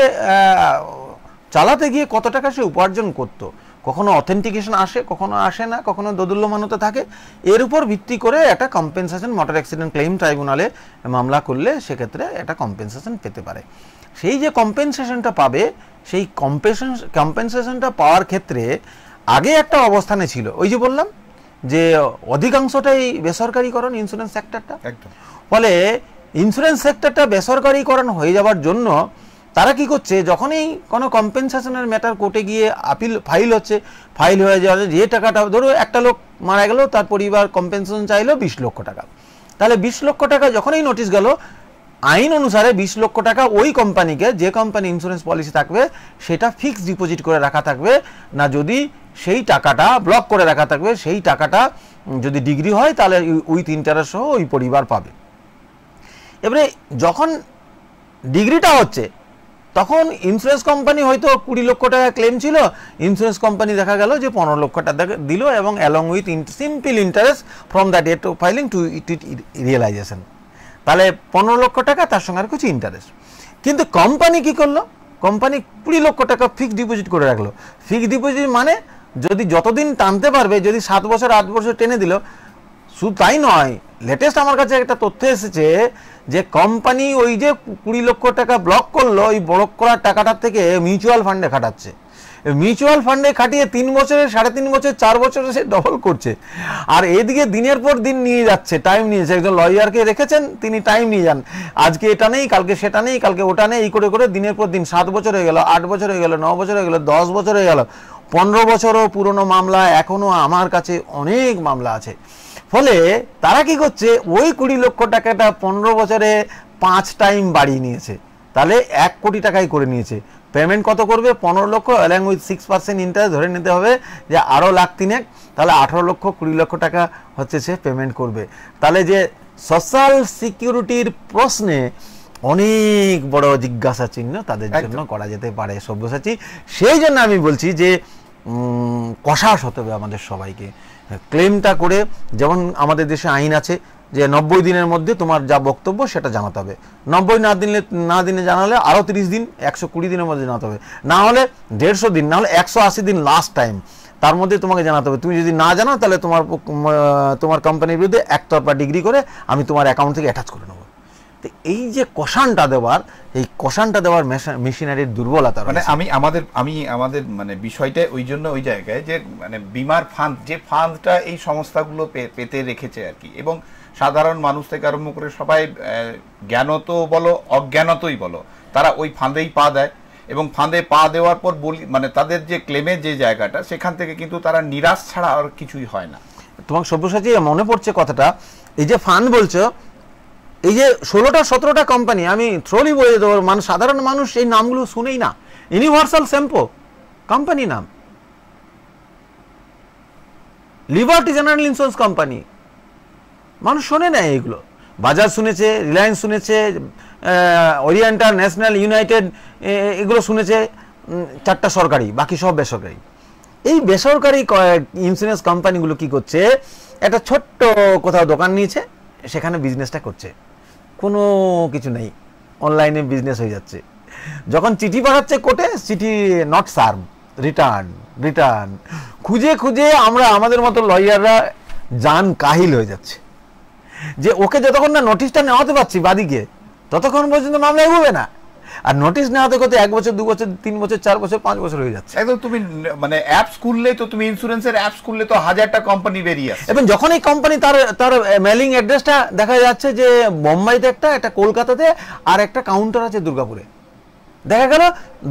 চালাতে গিয়ে কত টাকা সে উপার্জন করত, কখনো অথেন্টিকেশন আসে, কখনো আসে না, কখনো দোদুল্যমানতা থাকে, এর উপর ভিত্তি করে একটা কম্পেনসেশন মোটর অ্যাক্সিডেন্ট ক্লেম ট্রাইব্যুনালে মামলা করলে সেক্ষেত্রে একটা কম্পেনসেশন পেতে পারে। সেই যে কম্পেনসেশনটা পাবে, সেই কম্পেনসেশনটা পাওয়ার ক্ষেত্রে আগে একটা অবস্থানে ছিল, ওই যে বললাম যে অধিকাংশটাই বেসরকারীকরণ ইন্স্যুরেন্স সেক্টরটা। ফলে ইন্স্যুরেন্স সেক্টরটা বেসরকারীকরণ হয়ে যাওয়ার জন্য তারা কি করছে, যখনই কোনো কম্পেনসেশনের ম্যাটার কোর্টে গিয়ে আপিল ফাইল হচ্ছে, ফাইল হয়ে যাওয়া যে টাকাটা, ধরো একটা লোক মারা গেল, তার পরিবার কম্পেনসেশন চাইলো 20 লক্ষ টাকা, তাহলে 20 লক্ষ টাকা যখনই নোটিশ গেল, আইন অনুসারে 20 লক্ষ টাকা ওই কোম্পানিকে, যে কোম্পানি ইন্স্যুরেন্স পলিসি থাকবে সেটা ফিক্সড ডিপোজিট করে রাখা থাকবে না, যদি সেই টাকাটা ব্লক করে রাখা থাকবে, সেই টাকাটা যদি ডিগ্রি হয় তাহলে উইথ ইন্টারেস্ট সহ ওই পরিবার পাবে। এবারে যখন ডিগ্রিটা হচ্ছে তখন ইন্স্যুরেন্স কোম্পানি হয়তো 20 লক্ষ টাকা ক্লেম ছিল, ইন্স্যুরেন্স কোম্পানি দেখা গেল যে 15 লক্ষ টাকা দিল, এবং along with simple interest from the date of filing to realisation, তাহলে 15 লক্ষ টাকা, তার সঙ্গে আর কিছু ইন্টারেস্ট। কিন্তু কোম্পানি কি করলো, কোম্পানি 20 লক্ষ টাকা ফিক্সড ডিপোজিট করে রাখলো। ফিক্সড ডিপোজিট মানে যদি যতদিন টানতে পারবে, যদি 7 বছর 8 বছর টেনে দিল, শুধু তাই নয়, লেটেস্ট আমার কাছে একটা তথ্য এসেছে যে কোম্পানি ওই যে 20 লক্ষ টাকা ব্লক করলো, ওই ব্লক করার টাকাটার থেকে মিউচুয়াল ফান্ডে খাটাচ্ছে। মিউচুয়াল ফান্ডে খাটিয়ে 3 বছরে, 3.5 বছর, 4 বছরে সে ডবল করছে। আর এদিকে দিনের পর দিন নিয়ে যাচ্ছে, টাইম নিয়েছে। একজন লয়ারকে রেখেছেন, তিনি টাইম নিয়ে যান, আজকে এটা নেই, কালকে সেটা নেই, কালকে ওটা নেই, এই করে করে দিনের পর দিন 7 বছর হয়ে গেল, 8 বছর হয়ে গেল, 9 বছর হয়ে গেল, 10 বছর হয়ে গেল, 15 বছরও পুরনো মামলা, এখনো আমার কাছে অনেক মামলা আছে। ফলে তারা কি করছে, ওই 20 লক্ষ টাকাটা 15 বছরে 5 টাইম বাড়িয়ে নিয়েছে, তাহলে 1 কোটি টাকাই করে নিয়েছে। পেমেন্ট কত করবে? 15 লক্ষ, অ্যালং উইথ 6% ইন্টারেস্ট ধরে নিতে হবে যে আরও লাখ 3, তাহলে 18 লক্ষ 20 লক্ষ টাকা হচ্ছে সে পেমেন্ট করবে। তাহলে যে সোশ্যাল সিকিউরিটির প্রশ্নে অনেক বড় জিজ্ঞাসা চিহ্ন তাদের জন্য করা যেতে পারে সব্যসাচী। সেই জন্য আমি বলছি যে কষাস হতে হবে আমাদের সবাইকে। ক্লেমটা করে, যেমন আমাদের দেশে আইন আছে যে 90 দিনের মধ্যে তোমার যা বক্তব্য সেটা জানাতে হবে। 90 না দিনে জানালে আরও 30 দিন, 120 দিনের মধ্যে জানাতে হবে, না হলে 150 দিন, না হলে 180 দিন লাস্ট টাইম, তার মধ্যে তোমাকে জানাতে হবে। তুমি যদি না জানাও তাহলে তোমার কোম্পানির বিরুদ্ধে একতরফা ডিগ্রি করে আমি তোমার অ্যাকাউন্ট থেকে অ্যাটাচ করে নেবো। তো এই যে কষানটা দেওয়ার, এই কষানটা দেওয়ার মেশিনারির দুর্বলতা, মানে আমি আমাদের মানে বিষয়টা ওই জন্য ওই জায়গায় যে মানে বিমার ফান্ড, যে ফান্ডটা এই সংস্থাগুলো পেতে রেখেছে আর কি, এবং সাধারণ মানুষ থেকে আরম্ভ করে সবাই জ্ঞানত বলো অজ্ঞানতই বলো, তারা ওই ফান্ডেই পা দেয়, এবং ফান্ডে পা দেওয়ার পর মানে তাদের যে ক্লেমের যে জায়গাটা, সেখান থেকে কিন্তু তারা নিরাশ ছাড়া আর কিছুই হয় না। তোমার সব্যসাচী মনে পড়ছে কথাটা, এই যে ফান্ড বলছো, এই যে 16টা 17টা কোম্পানি, আমি থ্রোলি বলে দেবো, মানুষ, সাধারণ মানুষ এই নামগুলো শুনেই না। ইউনিভার্সাল শ্যাম্পু কোম্পানি নাম, লিবার্টি জেনারেল ইন্স্যুরেন্স কোম্পানি, মানুষ শোনে না এইগুলো। বাজাজ শুনেছে, রিলায়েন্স শুনেছে, ওরিয়েন্টাল, ন্যাশনাল, ইউনাইটেড, এগুলো শুনেছে, 4টা সরকারি, বাকি সব বেসরকারি। এই বেসরকারি ইন্স্যুরেন্স কোম্পানিগুলো কি করছে, একটা ছোট্ট কোথাও দোকান নিয়েছে, সেখানে বিজনেসটা করছে, কোনো কিছু নেই, অনলাইনে বিজনেস হয়ে যাচ্ছে। যখন চিঠি পাঠাচ্ছে কোর্টে, চিঠি নট সার্ভ, রিটার্ন খুঁজে খুঁজে আমাদের মতো লয়াররা জান কাহিল হয়ে যাচ্ছে যে ওকে যতক্ষণ না নোটিশটা নেওয়াতে পারছি বাদীকে, ততক্ষণ পর্যন্ত মামলা এগোবে না। আর নোটিশ নেওয়াতে করতে 1 বছর, 2 বছর, 3 বছর, 4 বছর, 5 বছর হয়ে যাচ্ছে। একদম তুমি মানে অ্যাপস খুললে তো, তুমি ইন্স্যুরেন্সের অ্যাপস খুললে তো 1000টা কোম্পানি বেরিয়ে আসে, এবং যখন এই কোম্পানি তার মেলিং অ্যাড্রেসটা দেখা যাচ্ছে যে বোম্বাইতে একটা কলকাতাতে, আর একটা কাউন্টার আছে দুর্গাপুরে, দেখা গেল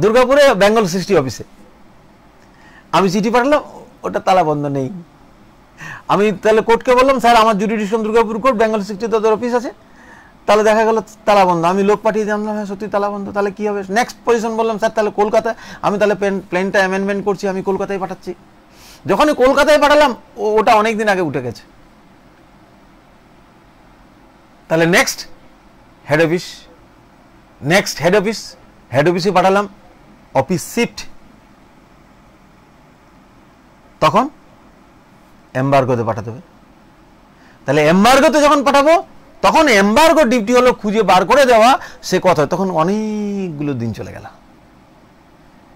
দুর্গাপুরে বেঙ্গল 60 অফিসে। আমি চিঠি পাঠালাম, ওটা তালা বন্ধ নেই। আমি তাহলে কোর্টকে বললাম, স্যার আমার জুডিশন দুর্গাপুর কোর্ট, বেঙ্গল 60 তাদের অফিস আছে, তাহলে দেখা গেল তালা বন্ধ। আমি লোক পাঠিয়ে জানলাম, হ্যাঁ সত্যি তালা বন্ধ, তাহলে কি হবে? নেক্সট পজিশন বললাম, স্যার তাহলে কলকাতা, আমি তাহলে প্লেনটা অ্যামেন্ডমেন্ট করছি, আমি কলকাতায় পাঠাচ্ছি। যখনই কলকাতায় পাঠালাম, ওটা অনেক দিন আগে উঠে গেছে। তাহলে নেক্সট হেড অফিসে পাঠালাম, অফিস শিফট, তখন এমবার্গোতে পাঠাতে হবে। তাহলে এমবার্গোতে যখন পাঠাবো, তখন এমবার্গো ডিউটি হলো খুঁজে বার করে দেওয়া, সে কথা, তখন অনেকগুলো দিন চলে গেল।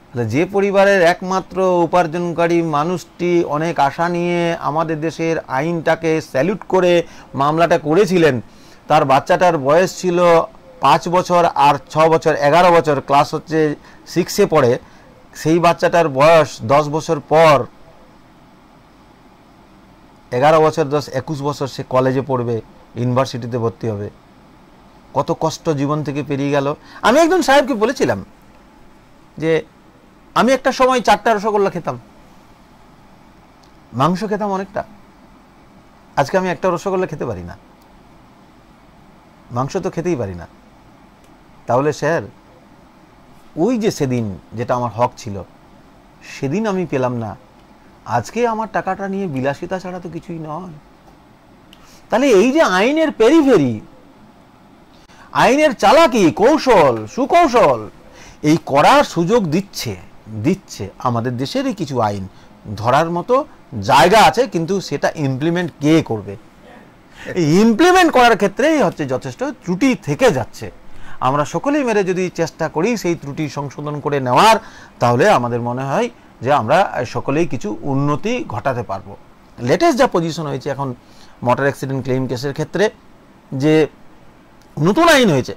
তাহলে যে পরিবারের একমাত্র উপার্জনকারী মানুষটি অনেক আশা নিয়ে আমাদের দেশের আইনটাকে স্যালুট করে মামলাটা করেছিলেন, তার বাচ্চাটার বয়স ছিল 5 বছর আর 6 বছর, 11 বছর, ক্লাস হচ্ছে 6-এ পড়ে, সেই বাচ্চাটার বয়স 10 বছর পর, 11 বছর 10, 21 বছর সে কলেজে পড়বে, ইউনিভার্সিটিতে ভর্তি হবে। কত কষ্ট জীবন থেকে পেরিয়ে গেল। আমি একজন সাহেবকে বলেছিলাম যে আমি একটা সময় 4টা রসগোল্লা খেতাম, মাংস খেতাম অনেকটা, আজকে আমি একটা রসগোল্লা খেতে পারি না, মাংস তো খেতেই পারি না। তাহলে স্যার, ওই যে সেদিন যেটা আমার হক ছিল, সেদিন আমি পেলাম না, আজকে আমার টাকাটা নিয়ে বিলাসিতা ছাড়া তো কিছুই নয়। তাহলে এই যে আইনের পেরিফেরি, আইনের চালাকি, কৌশল, সুকৌশল, এই করার সুযোগ দিচ্ছে আমাদের দেশেরই কিছু আইন, ধরার মতো জায়গা আছে, কিন্তু সেটা ইমপ্লিমেন্ট কে করবে? এই ইমপ্লিমেন্ট করার ক্ষেত্রেই হচ্ছে যথেষ্ট ত্রুটি থেকে যাচ্ছে। আমরা সকলেই মেরে যদি চেষ্টা করি সেই ত্রুটি সংশোধন করে নেওয়ার, তাহলে আমাদের মনে হয় যে আমরা সকলেই কিছু উন্নতি ঘটাতে পারবো। লেটেস্ট যা পজিশন হয়েছে এখন মোটর অ্যাক্সিডেন্ট ক্লেম কেসের ক্ষেত্রে, যে নতুন আইন হয়েছে,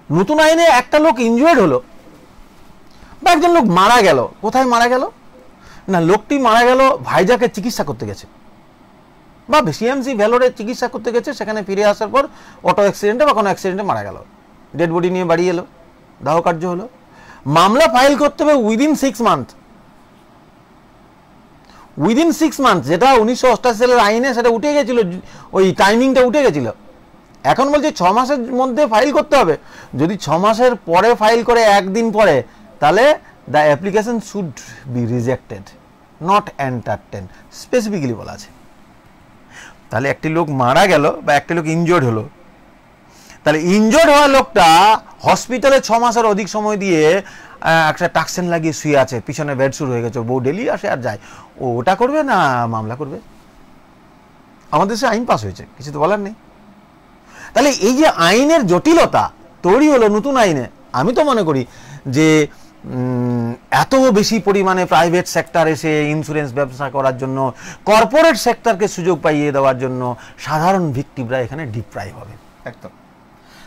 নতুন আইনে একটা লোক ইনজুয়ার্ড হলো বা একজন লোক মারা গেল, কোথায় মারা গেল না, লোকটি মারা গেল ভাইজাকে চিকিৎসা করতে গেছে বা সিএমসি ভেলোরে চিকিৎসা করতে গেছে, সেখানে ফিরে আসার পর অটো অ্যাক্সিডেন্টে বা কোনো অ্যাক্সিডেন্টে মারা গেল, ডেড বডি নিয়ে বাড়ি এলো, দাহ কার্য হলো, মামলা ফাইল করতে হবে উইদিন 6 মান্থ, উইদিন 6 মান্থ, যেটা 1988 সালের আইনে সেটা উঠে গেছিল, ওই টাইমিংটা উঠে গেছিল। এখন বলছে 6 মাসের মধ্যে ফাইল করতে হবে। যদি 6 মাসের পরে ফাইল করে একদিন পরে, তাহলে the application should be rejected, not entertain, specifically বলা আছে। তাহলে একটি লোক মারা গেল বা একটি লোক ইনজোর্ড হলো, তাহলে ইনজোর্ড হওয়া লোকটা হসপিটালে 6 মাসের অধিক সময় দিয়ে একটা টাকসেন লাগিয়ে শুয়ে আছে, পিছনে বেড শুরু হয়ে গেছে, বউ ডেলি আসে আর যায়, ও ওটা করবে না মামলা করবে? আমাদের দেশে আইন পাস হয়েছে, কিছু তো বলার নেই। তাহলে এই যে আইনের জটিলতা তৈরি হলো নতুন আইনে, আমি তো মনে করি যে এত বেশি পরিমাণে প্রাইভেট সেক্টর এসে ইন্স্যুরেন্স ব্যবসা করার জন্য, কর্পোরেট সেক্টরকে সুযোগ পাইয়ে দেওয়ার জন্য সাধারণ ভিক্টিমরা এখানে ডিপ্রাইভ হবে। একদম।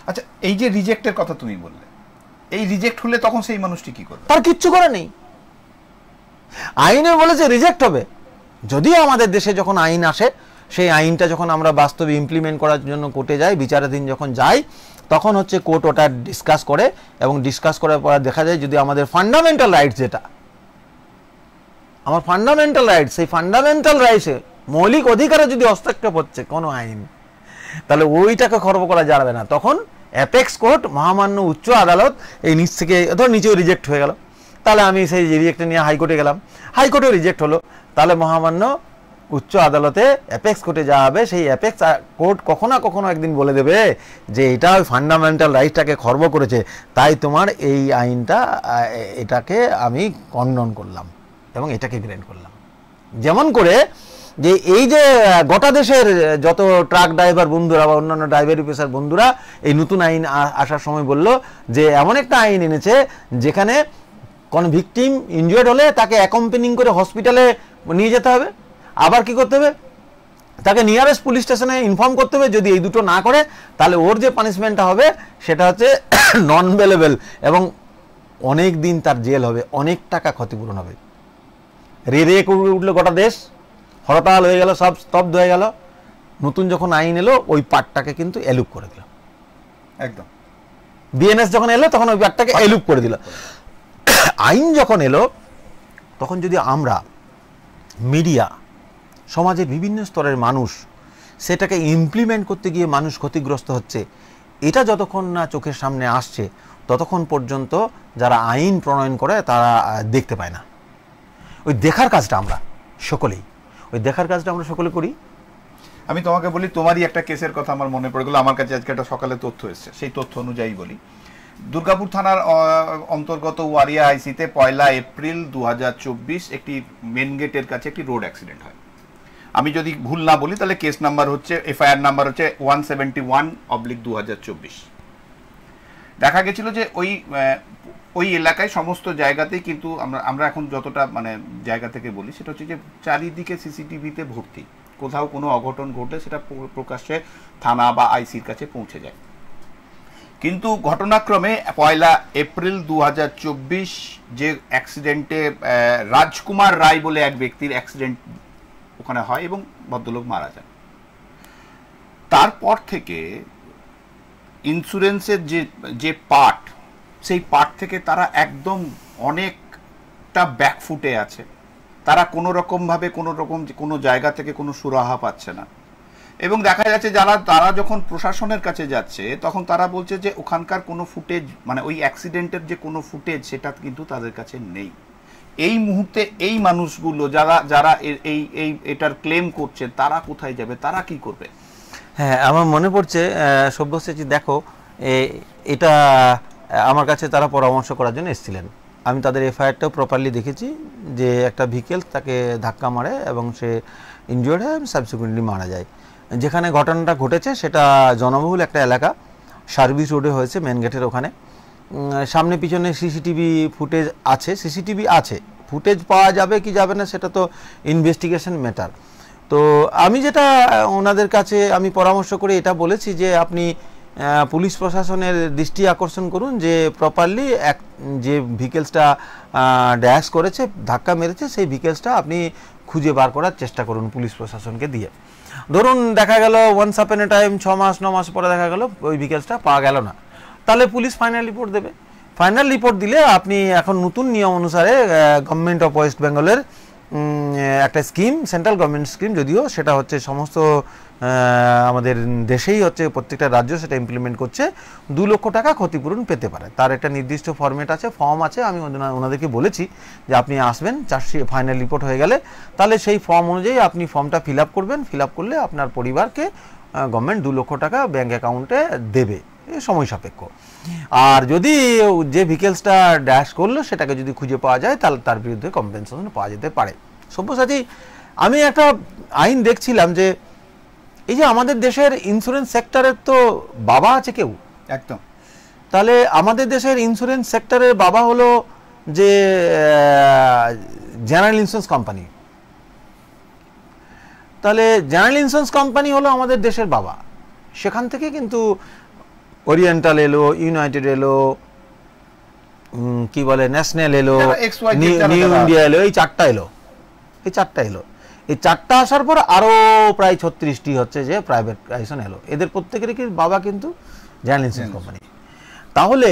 আচ্ছা, এই যে রিজেক্টের কথা তুমি বললে, এই রিজেক্ট হলে তখন সেই মানুষটি কি করবে? তার কিচ্ছু করে নেই, আইনে বলেছে রিজেক্ট হবে। যদিও আমাদের দেশে যখন আইন আসে, সেই আইনটা যখন আমরা বাস্তবে ইমপ্লিমেন্ট করার জন্য কোর্টে যাই, বিচারাধীন যখন যাই, তখন হচ্ছে কোর্ট ওটা ডিসকাস করে, এবং ডিসকাস করার পর দেখা যায় যদি আমাদের ফান্ডামেন্টাল রাইটস, যেটা আমার ফান্ডামেন্টাল রাইটস, সেই ফান্ডামেন্টাল রাইটসে মৌলিক অধিকারে যদি হস্তক্ষেপ হচ্ছে কোনো আইন, তাহলে ওইটাকে খর্ব করা যাবে না। তখন অ্যাপেক্স কোর্ট, মহামান্য উচ্চ আদালত, এই নিচ থেকে ধর নিচেও রিজেক্ট হয়ে গেল, তাহলে আমি সেই রিজেক্ট নিয়ে হাইকোর্টে গেলাম, হাইকোর্টেও রিজেক্ট হলো, তাহলে মহামান্য উচ্চ আদালতে অ্যাপেক্স কোর্টে যাওয়া হবে। সেই অ্যাপেক্স কোর্ট কখনো না কখনো একদিন বলে দেবে যে এটা ওই ফান্ডামেন্টাল রাইটটাকে খর্ব করেছে, তাই তোমার এই আইনটা, এটাকে আমি কন্ডন করলাম এবং এটাকে গ্রেন্ট করলাম। যেমন করে যে এই যে গোটা দেশের যত ট্রাক ড্রাইভার বন্ধুরা বা অন্যান্য ড্রাইভারি পেশার বন্ধুরা এই নতুন আইন আসার সময় বলল যে এমন একটা আইন এনেছে যেখানে কোন ভিকটিম ইনজুয়ার্ড হলে তাকে অ্যাকম্পেনিং করে হসপিটালে নিয়ে যেতে হবে, আবার কি করতে হবে, তাকে নিয়ারেস্ট পুলিশ স্টেশনে ইনফর্ম করতে হবে। যদি এই দুটো না করে, তাহলে ওর যে পানিশমেন্টটা হবে সেটা হচ্ছে নন বেলেবল, এবং অনেক দিন তার জেল হবে, অনেক টাকা ক্ষতিপূরণ হবে। রে রে করে উঠলো গোটা দেশ, হরতাল হয়ে গেল, সব স্তব্ধ হয়ে গেল। নতুন যখন আইন এলো, ওই পার্টটাকে কিন্তু এলুপ করে দিল। একদম। বিএনএস যখন এলো, তখন ওই পার্টটাকে এলুপ করে দিল। আইন যখন এলো, তখন যদি আমরা, মিডিয়া, সমাজের বিভিন্ন স্তরের মানুষ সেটাকে ইমপ্লিমেন্ট করতে গিয়ে মানুষ ক্ষতিগ্রস্ত হচ্ছে, এটা যতক্ষণ না চোখের সামনে আসছে, ততক্ষণ পর্যন্ত যারা আইন প্রণয়ন করে তারা দেখতে পায় না। ওই দেখার কাজটা আমরা সকলে করি। আমি তোমাকে বলি, তোমারই একটা কেসের কথা আমার মনে পড়ে গেল। আমার কাছে আজকে একটা সকালে তথ্য এসেছে, সেই তথ্য অনুযায়ী বলি। দুর্গাপুর থানার অন্তর্গত ওয়ারিয়া আইসিতে 1 এপ্রিল 2024 একটি মেন গেটের কাছে একটি রোড অ্যাক্সিডেন্ট হয়। আমি যদি ভুল না বলি, তাহলে কেস নাম্বার হচ্ছে, এফআইআর নাম্বার হচ্ছে 171/2024। দেখা গেছিল যে ওই এলাকায় সমস্ত জায়গাতেই কিন্তু আমরা এখন যতটা মানে জায়গা থেকে বলি, সেটা হচ্ছে যে চারিদিকে সিসিটিভিতে ভর্তি। কোথাও কোনো অঘটন ঘটলে সেটা প্রকাশ্যে থানা বা আইসির কাছে পৌঁছে যায়। কিন্তু ঘটনাক্রমে 1 এপ্রিল 2024 যে অ্যাক্সিডেন্টে রাজকুমার রায় বলে এক ব্যক্তির অ্যাক্সিডেন্ট ওখানে হয় এবং ভদ্রলোক মারা যান, তারপর থেকে ইন্স্যুরেন্সের যে পার্ট, সেই পার্ট থেকে তারা একদম অনেকটা ব্যাকফুটে আছে। তারা কোনো জায়গা থেকে কোনো সুরাহা পাচ্ছে না। এবং দেখা যাচ্ছে তারা যখন প্রশাসনের কাছে যাচ্ছে, তখন তারা বলছে যে ওখানকার কোনো ফুটেজ, মানে ওই অ্যাক্সিডেন্টের যে কোনো ফুটেজ, সেটা কিন্তু তাদের কাছে নেই। এই মুহূর্তে এই মানুষগুলো যারা এটার ক্লেম করছে, তারা কোথায় যাবে, তারা কি করবে? হ্যাঁ, আমার মনে পড়ছে সব্যসাচী, দেখো এটা আমার কাছে তারা পরামর্শ করার জন্য এসেছিলেন। আমি তাদের এফআইআরটাও প্রপারলি দেখেছি যে একটা ভেহিকেল তাকে ধাক্কা মারে এবং সে ইনজুয়ার্ড হয়, সাবসিকুয়েন্টলি মারা যায়। যেখানে ঘটনাটা ঘটেছে সেটা জনবহুল একটা এলাকা, সার্ভিস রোডে হয়েছে, মেন গেটের ওখানে। সামনে পিছনে সিসিটিভি ফুটেজ আছে, ফুটেজ পাওয়া যাবে কি যাবে না সেটা তো ইনভেস্টিগেশন ম্যাটার। তো আমি যেটা ওনাদের কাছে আমি পরামর্শ করে এটা বলেছি যে আপনি পুলিশ প্রশাসনের দৃষ্টি আকর্ষণ করুন যে প্রপারলি যে ভেহিকেলসটা ড্যাশ করেছে, ধাক্কা মেরেছে, সেই ভেহিকেলসটা আপনি খুঁজে বার করার চেষ্টা করুন পুলিশ প্রশাসনকে দিয়ে। ধরুন দেখা গেল ওয়ান্স আপন এ টাইম 6 মাস 9 মাস পরে দেখা গেল ওই ভেহিকেলসটা পাওয়া গেল না, তাহলে পুলিশ ফাইনাল রিপোর্ট দেবে। ফাইনাল রিপোর্ট দিলে আপনি এখন নতুন নিয়ম অনুসারে গভর্নমেন্ট অফ ওয়েস্ট বেঙ্গলের একটা স্কিম, সেন্ট্রাল গভর্নমেন্ট স্কিম যদিও, সেটা হচ্ছে সমস্ত আমাদের দেশেই হচ্ছে, প্রত্যেকটা রাজ্য সেটা ইমপ্লিমেন্ট করছে, 2 লক্ষ টাকা ক্ষতিপূরণ পেতে পারে। তার একটা নির্দিষ্ট ফরম্যাট আছে, ফর্ম আছে। আমি ওনাদেরকে বলেছি যে আপনি আসবেন চার্জশিট ফাইনাল রিপোর্ট হয়ে গেলে, তাহলে সেই ফর্ম অনুযায়ী আপনি ফর্মটা ফিল আপ করবেন। ফিল আপ করলে আপনার পরিবারকে গভর্নমেন্ট 2 লক্ষ টাকা ব্যাঙ্ক অ্যাকাউন্টে দেবে, সময় সাপেক্ষ। আর যদি যে ভেহিকেলসটা ড্যাশ করলো সেটাকে যদি খুঁজে পাওয়া যায় তাহলে তার বিরুদ্ধে কম্পেনসেশন পাওয়া যেতে পারে। সব্যসাচী, আমি একটা আইন দেখছিলাম যে এই যে আমাদের দেশের ইন্স্যুরেন্স সেক্টরের তো বাবা আছে কেউ, একদম। তাহলে আমাদের দেশের ইন্স্যুরেন্স সেক্টরের বাবা হলো যে জেনারেল ইন্স্যুরেন্স কোম্পানি। তাহলে জেনারেল ইন্স্যুরেন্স কোম্পানি হলো আমাদের দেশের বাবা। সেখান থেকে কিন্তু ওরিয়েন্টাল এলো, ইউনাইটেড এলো, কি বলে ন্যাশনাল এলো, নিউ ইন্ডিয়া এলো, এই চারটা এলো। এই চারটা আসার পর আরো প্রায় 36টি হচ্ছে যে প্রাইভেটাইজেশন এলো। এদের প্রত্যেকেরই কি বাবা কিন্তু জেনারেল ইন্স্যুরেন্স কোম্পানি। তাহলে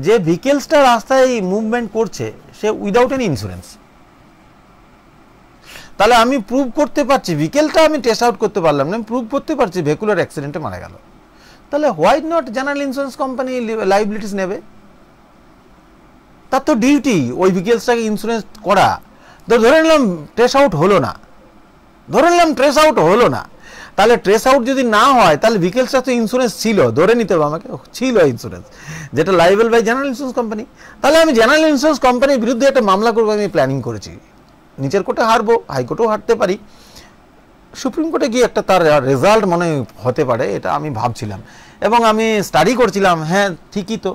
যে ভেহিকেলসটা রাস্তায় মুভমেন্ট করছে সে উইদাউট এনি ইন্স্যুরেন্স, তাহলে আমি প্রুভ করতে পারছি, ভেহিকেলটা আমি টেস্ট আউট করতে পারলাম না, আমি প্রুভ করতে পারছি ভেহিকুলার অ্যাক্সিডেন্টে মারা গেল, তাহলে why not general insurance company liabilities নেবে? তার তো ডিউটি ওই ভেহিকেলসটাকে ইন্স্যুরেন্স করা। ধরে নিলাম ট্রেস আউট হলো না, তাহলে ট্রেস আউট যদি না হয় তাহলে ভেহিকেলসটা তো ইন্স্যুরেন্স ছিল, ধরে নিতে হবে আমাকে, ছিল ইন্স্যুরেন্স, যেটা liable by general insurance company. তাহলে আমি জেনারেল ইন্স্যুরেন্স কোম্পানির বিরুদ্ধে একটা মামলা করবো, আমি প্ল্যানিং করেছি। নিচের কোর্টে হারবো, হাইকোর্টেও হারতে পারি, সুপ্রিম কোর্টে গিয়ে একটা তার রেজাল্ট মনে হতে পারে, এটা আমি ভাবছিলাম। এবং আমি স্টাডি করছিলাম, হ্যাঁ ঠিকই তো,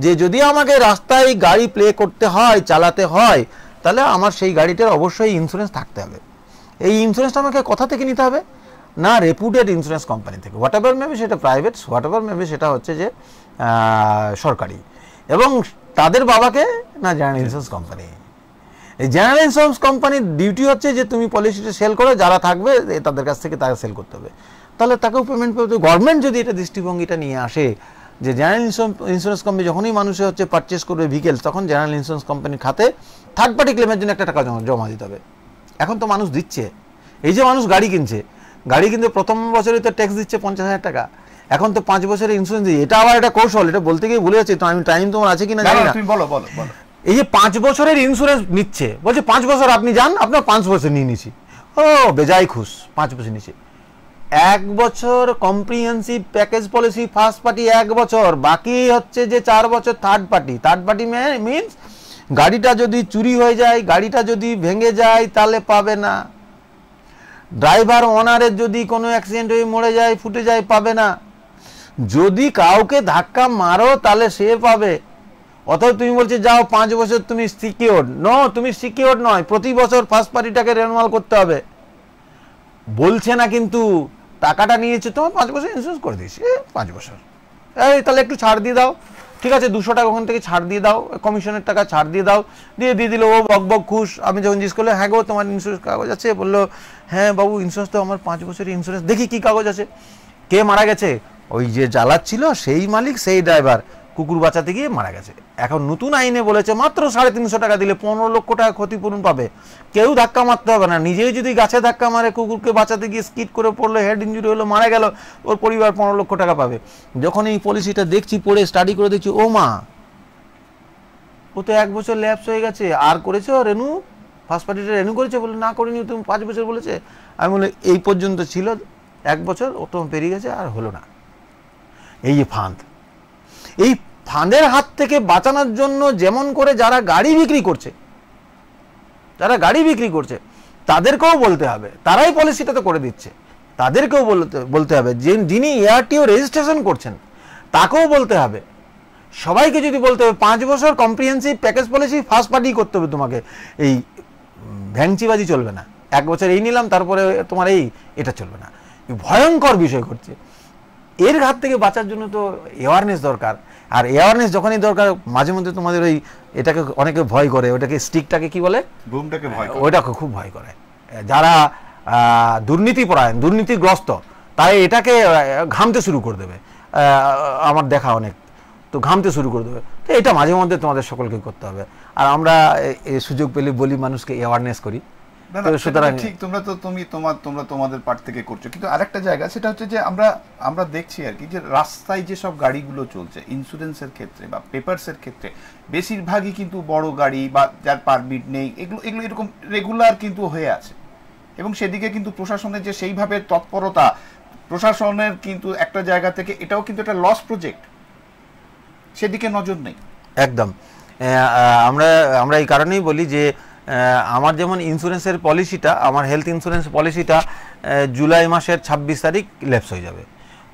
যে যদি আমাকে রাস্তায় গাড়ি প্লে করতে হয়, চালাতে হয়, তাহলে আমার সেই গাড়িটার অবশ্যই ইন্স্যুরেন্স থাকতে হবে। এই ইন্স্যুরেন্সটা আমাকে কোথা থেকে নিতে হবে? না রেপুটেড ইন্স্যুরেন্স কোম্পানি থেকে, হোয়াট এভার মেবি সেটা প্রাইভেট, হোয়াট এভার মেবি সেটা হচ্ছে যে সরকারি, এবং তাদের বাবাকে না জেনারেল ইন্স্যুরেন্স কোম্পানি। এই জেনারেল ইন্স্যুরেন্স কোম্পানির ডিউটি হচ্ছে যে তুমি পলিসিটা সেল করো, যারা থাকবে তাদের কাছ থেকে তাকে সেল করতে হবে, তাহলে তাকেও পেমেন্ট করতে হবে। গভর্নমেন্ট যদি এটা দৃষ্টিভঙ্গিটা নিয়ে আসে যে জেনারেল ইন্স্যুরেন্স কোম্পানি যখনই মানুষে হচ্ছে পারচেস করবে ভেহিকেলস, তখন জেনারেল ইন্স্যুরেন্স কোম্পানির খাতে থার্ড পার্টি ক্লেমের জন্য একটা টাকা জমা দিতে হবে। এখন তো মানুষ দিচ্ছে, এই যে মানুষ গাড়ি কিনছে প্রথম বছরে তো ট্যাক্স দিচ্ছে 50,000 টাকা, এখন তো 5 বছরের ইন্স্যুরেন্স দিয়ে, এটা আবার একটা কৌশল, এটা বলতে গিয়ে ভুলে যাচ্ছি, তো আমি টাইম তোমার আছে কিনা জানি না। এই যে 5 বছরের ইন্স্যুরেন্স নিচ্ছে, বলছে 5 বছর আপনি যান, আপনার 5 বছর নিয়ে নিছি, ও বেজায় খুশ, 5 বছর নিচ্ছে। 1 বছর comprehensive package policy first party 1 বছর, বাকি হচ্ছে যে 4 বছর থার্ড পার্টি মিনস গাড়িটা যদি চুরি হয়ে যায়, গাড়িটা যদি ভেঙে যায় তাহলে পাবে না, ড্রাইভার ওনারের যদি কোনো অ্যাক্সিডেন্ট হয়ে মরে যায়, ফুটে যায়, পাবে না, যদি কাউকে ধাক্কা মারো তাহলে সে পাবে। অথবা তুমি বলছো যাও 5 বছর তুমি সিকিউরড, তুমি সিকিউরড নয়, প্রতি বছর ফার্স্ট পার্টিটাকে রেনুয়াল করতে হবে। বলছে না কিন্তু টাকাটা নিয়েছে তোমার 5 বছর ইন্স্যুরেন্স করে দিয়েছি, 5 বছর, এই তাহলে একটু ছাড় দিয়ে দাও, ঠিক আছে 200 টাকা ওখান থেকে ছাড় দিয়ে দাও, কমিশনের টাকা ছাড় দিয়ে দাও, দিয়ে দিল, ও বক খুশ। আমি যখন জিজ্ঞেস করলে হ্যাঁ গো তোমার ইন্স্যুরেন্স কাগজ আছে, বললো হ্যাঁ বাবু ইন্স্যুরেন্স তো আমার 5 বছরের ইন্স্যুরেন্স, দেখি কি কাগজ আছে। কে মারা গেছে? ওই যে জ্বালাচ্ছিল সেই মালিক, সেই ড্রাইভার কুকুর বাঁচাতে গিয়ে মারা গেছে। এখন নতুন আইনে বলেছে মাত্র 350 টাকা দিলে 15 লক্ষ টাকা ক্ষতিপূরণ পাবে, কেউ ধাক্কা মারতে হবে না, নিজেই যদি গাছে ধাক্কা মারে, কুকুরকে বাঁচাতে গিয়ে স্কিড করে পড়লো, হেড ইঞ্জুরি হলো, মারা গেল, ওর পরিবার 15 লক্ষ টাকা পাবে। যখন এই পলিসিটা দেখছি, পড়ে স্টাডি করে দেখছি, ও মা, ও তো 1 বছর ল্যাপস হয়ে গেছে, আর করেছে রেনু, ফার্স্ট পার্টিটা রেনু করেছে, বলে না করিনি, তুমি 5 বছর বলেছে। আমি বলে এই পর্যন্ত ছিল, 1 বছর ও তো পেরিয়ে গেছে, আর হলো না। এই যে ফাঁদ, এই ফাঁদের হাত থেকে বাঁচানোর জন্য যেমন করে যারা গাড়ি বিক্রি করছে তাদেরকেও বলতে হবে, তারাই পলিসিটা তো করে দিচ্ছে, তাদেরকেও বলতে হবে, যিনি এআরটিও রেজিস্ট্রেশন করছেন তাকেও বলতে হবে, সবাইকে যদি বলতে হবে 5 বছর comprehensive package policy first party করতে হবে তোমাকে, এই ভ্যাংচিবাজি চলবে না। 1 বছর এই নিলাম, তারপরে তোমার এটা চলবে না। ভয়ঙ্কর বিষয় ঘটছে। এর হাত থেকে বাঁচার জন্য তো অ্যাওয়ারনেস দরকার। আর অ্যাওয়ারনেস যখনই দরকার, মাঝে মধ্যে তোমাদের এটাকে অনেকে ভয় করে, ওটাকে স্টিকটাকে কি বলে, বুমটাকে ভয় করে, ওইটাকে খুব ভয় করে। যারা দুর্নীতিপরায়ণ, দুর্নীতিগ্রস্ত, তাই এটাকে ঘামতে শুরু করে দেবে। আমার দেখা অনেক তো ঘামতে শুরু করে দেবে। তো এটা মাঝে মধ্যে তোমাদের সকলকে করতে হবে। আর আমরা এই সুযোগ পেলে বলি মানুষকে অ্যাওয়ারনেস করি। সুতরাং ঠিক, তোমরা তোমাদের পার্ট থেকে করছো। কিন্তু আরেকটা জায়গা, সেটা হচ্ছে যে আমরা দেখছি আর কি, যে রাস্তায় যেসব গাড়িগুলো চলছে ইন্স্যুরেন্সের ক্ষেত্রে বা পেপারসের ক্ষেত্রে, বেশিরভাগই কিন্তু বড় গাড়ি বা যার পারমিট নেই, এগুলো এরকম রেগুলার কিন্তু হয়ে আছে। এবং সেদিকে কিন্তু প্রশাসনের যে সেইভাবে তৎপরতা, প্রশাসনের কিন্তু একটা জায়গা থেকে এটাও কিন্তু একটা লস প্রজেক্ট, সেদিকে নজর নেই একদম। আমরা এই কারণেই বলি যে আমার যেমন ইন্স্যুরেন্সের পলিসিটা, আমার হেলথ ইন্স্যুরেন্স পলিসিটা জুলাই মাসের 26 তারিখ ল্যাপস হয়ে যাবে।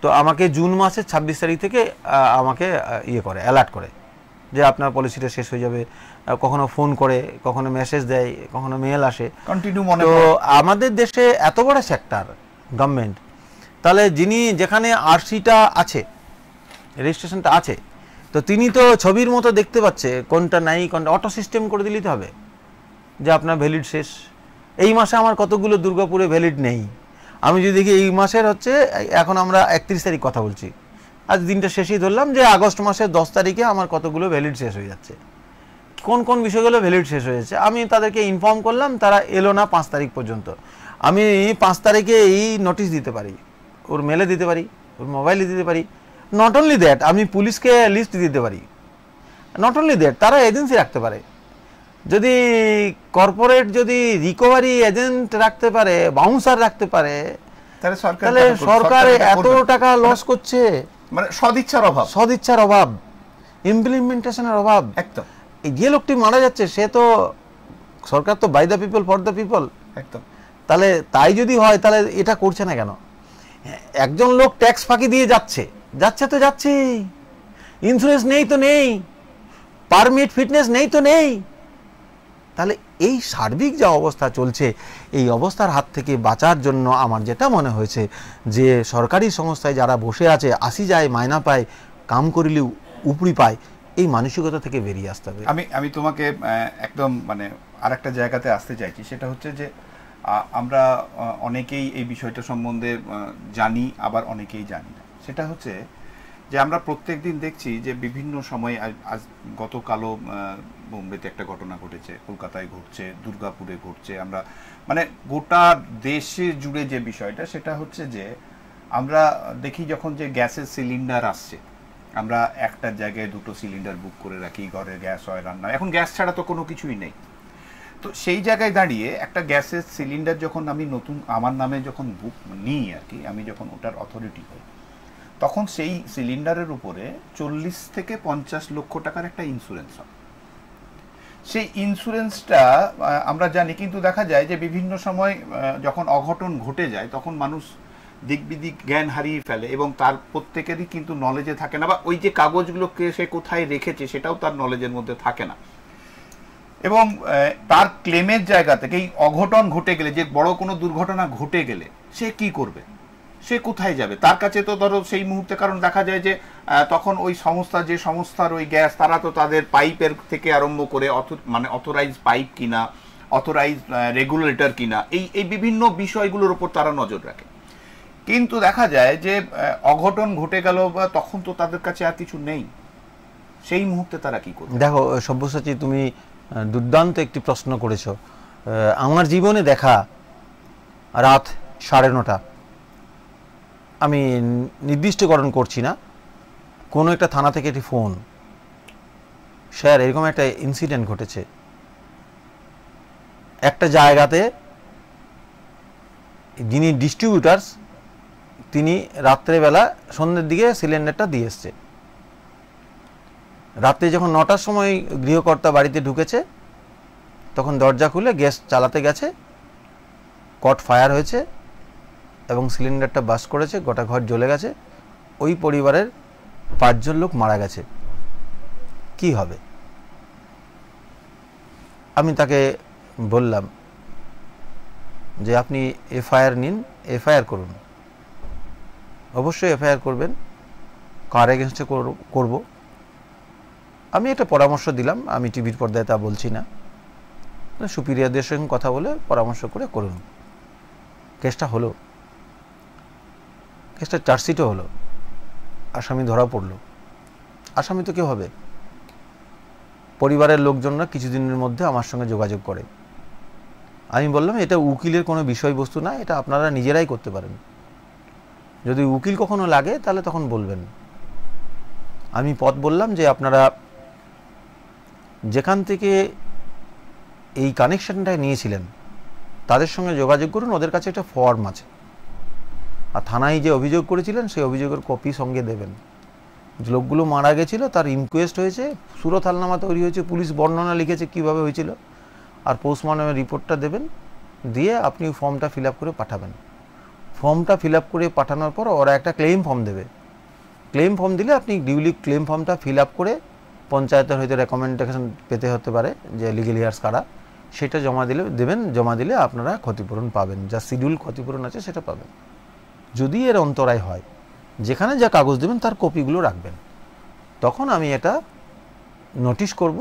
তো আমাকে জুন মাসের 26 তারিখ থেকে আমাকে করে অ্যালার্ট করে যে আপনার পলিসিটা শেষ হয়ে যাবে। কখনো ফোন করে, কখনো মেসেজ দেয়, কখনো মেল আসে কন্টিনিউ। তো আমাদের দেশে এত বড় সেক্টর গভর্নমেন্ট, তাহলে যিনি যেখানে আরসিটা আছে, রেজিস্ট্রেশনটা আছে, তো তিনি তো ছবির মতো দেখতে পাচ্ছে কোনটা নাই কোনটা, অটো সিস্টেম করে দিলেই হবে যে আপনার ভ্যালিড শেষ। এই মাসে আমার কতগুলো দুর্গাপুরে ভ্যালিড নেই। আমি যদি দেখি এই মাসের হচ্ছে, এখন আমরা 31 তারিখ কথা বলছি, আজ দিনটা শেষই ধরলাম যে আগস্ট মাসের 10 তারিখে আমার কতগুলো ভ্যালিড শেষ হয়ে যাচ্ছে, কোন কোন বিষয়গুলো ভ্যালিড শেষ হয়েছে আমি তাদেরকে ইনফর্ম করলাম। তারা এলো না 5 তারিখ পর্যন্ত। আমি 5 তারিখে এই নোটিশ দিতে পারি, ওর মেলে দিতে পারি, ওর মোবাইলে দিতে পারি। নট অনলি দ্যাট, আমি পুলিশকে লিস্ট দিতে পারি। নট অনলি দ্যাট, তারা এজেন্সি রাখতে পারে। যদি কর্পোরেট যদি রিকভারি এজেন্ট রাখতে পারে, বাউন্সার রাখতে পারে, তাহলে সরকার এত টাকা লস করছে, মানে সদিচ্ছার অভাব, ইমপ্লিমেন্টেশনের অভাব। একদম। এই যে লোকটি মারা যাচ্ছে, সে তো সরকার তো by the people for the people. একদম। তাহলে তাই যদি হয়, তাহলে এটা করছে না কেন? একজন লোক ট্যাক্স ফাঁকি দিয়ে যাচ্ছে তো যাচ্ছে, ইন্স্যুরেন্স নেই তো নেই, পারমিট ফিটনেস নেই তো নেই। তাহলে এই সার্বিক যা অবস্থা চলছে, এই অবস্থার হাত থেকে বাঁচার জন্য আমার যেটা মনে হয়েছে যে সরকারি সংস্থায় যারা বসে আছে, আসি যায় মাইনা পায়, কাম করিলে উপরি পায়, এই মানসিকতা থেকে বেরিয়ে আসতে হবে। আমি তোমাকে একদম মানে আরেকটা জায়গাতে আসতে চাইছি, সেটা হচ্ছে যে আমরা অনেকেই এই বিষয়টা সম্বন্ধে জানি, আবার অনেকেই জানি না। সেটা হচ্ছে যে আমরা প্রত্যেক দিন দেখছি যে বিভিন্ন সময়, আজ গতকালও বোম্বেতে একটা ঘটনা ঘটেছে, কলকাতায় ঘটছে, দুর্গাপুরে ঘটছে। আমরা মানে গোটা দেশে জুড়ে যে বিষয়টা, সেটা হচ্ছে যে আমরা দেখি যখন যে গ্যাসের সিলিন্ডার আসছে, আমরা একটা জায়গায় 2টো সিলিন্ডার বুক করে রাখি, ঘরে গ্যাস হয়, রান্না, এখন গ্যাস ছাড়া তো কোনো কিছুই নেই। তো সেই জায়গায় দাঁড়িয়ে একটা গ্যাসের সিলিন্ডার যখন আমি নতুন আমার নামে যখন বুক নিই আর কি, আমি যখন ওটার অথরিটি হই, তখন সেই সিলিন্ডারের উপরে 40 থেকে 50 লক্ষ টাকার একটা ইন্স্যুরেন্স হয়। সেই ইন্স্যুরেন্সটা আমরা জানি, কিন্তু দেখা যায় যে বিভিন্ন সময় যখন অঘটন ঘটে যায়, তখন মানুষ দিক বিদিক জ্ঞান হারিয়ে ফেলে, এবং তার প্রত্যেকেরই কিন্তু নলেজে থাকে না, বা ওই যে কাগজগুলোকে সে কোথায় রেখেছে সেটাও তার নলেজের মধ্যে থাকে না। এবং তার ক্লেমের জায়গা থেকে এই অঘটন ঘটে গেলে, যে বড় কোনো দুর্ঘটনা ঘটে গেলে সে কি করবে, সে কোথায় যাবে? তার কাছে তো ধরো সেই মুহূর্তে, কারণ দেখা যায় যে তখন ওই সংস্থা, যে সংস্থার ওই গ্যাস, তারা তো তাদের পাইপের থেকে আরম্ভ করে মানে অথরাইজ পাইপ কিনা, অথরাইজ রেগুলেটর কিনা, এই বিভিন্ন বিষয়গুলোর উপর তারা নজর রাখে। কিন্তু দেখা যায় যে অঘটন ঘটে গেল, বা তখন তো তাদের কাছে আর কিছু নেই, সেই মুহূর্তে তারা কি করবে? দেখো সব্যসাচী, তুমি দুর্দান্ত একটি প্রশ্ন করেছ। আমার জীবনে দেখা রাত 9:30, আমি নির্দিষ্টকরণ করছি না, কোনো একটা থানা থেকে একটি ফোন, স্যার এরকম একটা ইনসিডেন্ট ঘটেছে, একটা জায়গাতে যিনি ডিস্ট্রিবিউটার্স, তিনি রাত্রেবেলা সন্ধ্যের দিকে সিলিন্ডারটা দিয়ে এসছে। রাত্রে যখন 9টার সময় গৃহকর্তা বাড়িতে ঢুকেছে, তখন দরজা খুলে গ্যাস চালাতে গেছে, কট ফায়ার হয়েছে এবং সিলিন্ডারটা বাস্ট করেছে, গোটা ঘর জ্বলে গেছে, ওই পরিবারের 5 জন লোক মারা গেছে। কি হবে? আমি তাকে বললাম যে আপনি এফআইআর নিন, এফআইআর করুন, অবশ্যই এফআইআর করবেন, কার এগেনস্টে করব। আমি একটা পরামর্শ দিলাম, আমি টিভির পর্দায় তা বলছি না, সুপিরিয়রদের সঙ্গে কথা বলে পরামর্শ করে করুন। কেসটা হলো, কেসটা চার্জশিটও হলো, আসামি ধরা পড়লো। আসামি তো কেউ হবে, পরিবারের লোকজনরা কিছুদিনের মধ্যে আমার সঙ্গে যোগাযোগ করে। আমি বললাম এটা উকিলের কোনো বিষয়বস্তু না, এটা আপনারা নিজেরাই করতে পারেন, যদি উকিল কখনো লাগে তাহলে তখন বলবেন। আমি পথ বললাম যে আপনারা যেখান থেকে এই কানেকশনটা নিয়েছিলেন তাদের সঙ্গে যোগাযোগ করুন, ওদের কাছে একটা ফর্ম আছে, আর থানায় যে অভিযোগ করেছিলেন সেই অভিযোগের কপি সঙ্গে দেবেন। লোকগুলো মারা গেছিল, তার ইনকোয়েস্ট হয়েছে, সুরত হালনামা তৈরি হয়েছে, পুলিশ বর্ণনা লিখেছে কীভাবে হয়েছিল, আর পোস্টমর্টমের রিপোর্টটা দেবেন, দিয়ে আপনি ফর্মটা ফিল আপ করে পাঠাবেন। ফর্মটা ফিল আপ করে পাঠানোর পর ওরা একটা ক্লেম ফর্ম দেবে, ক্লেম ফর্ম দিলে আপনি ডিউলি ক্লেম ফর্মটা ফিল আপ করে পঞ্চায়েতের হয়তো রেকমেন্ডেশন পেতে হতে পারে যে লিগেল ইয়ার্স কারা, সেটা জমা দিলে দেবেন, জমা দিলে আপনারা ক্ষতিপূরণ পাবেন, যা শিডিউল ক্ষতিপূরণ আছে সেটা পাবেন। যদি এর অন্তরায় হয়, যেখানে যা কাগজ দেবেন তার কপিগুলো রাখবেন, তখন আমি এটা নোটিশ করব,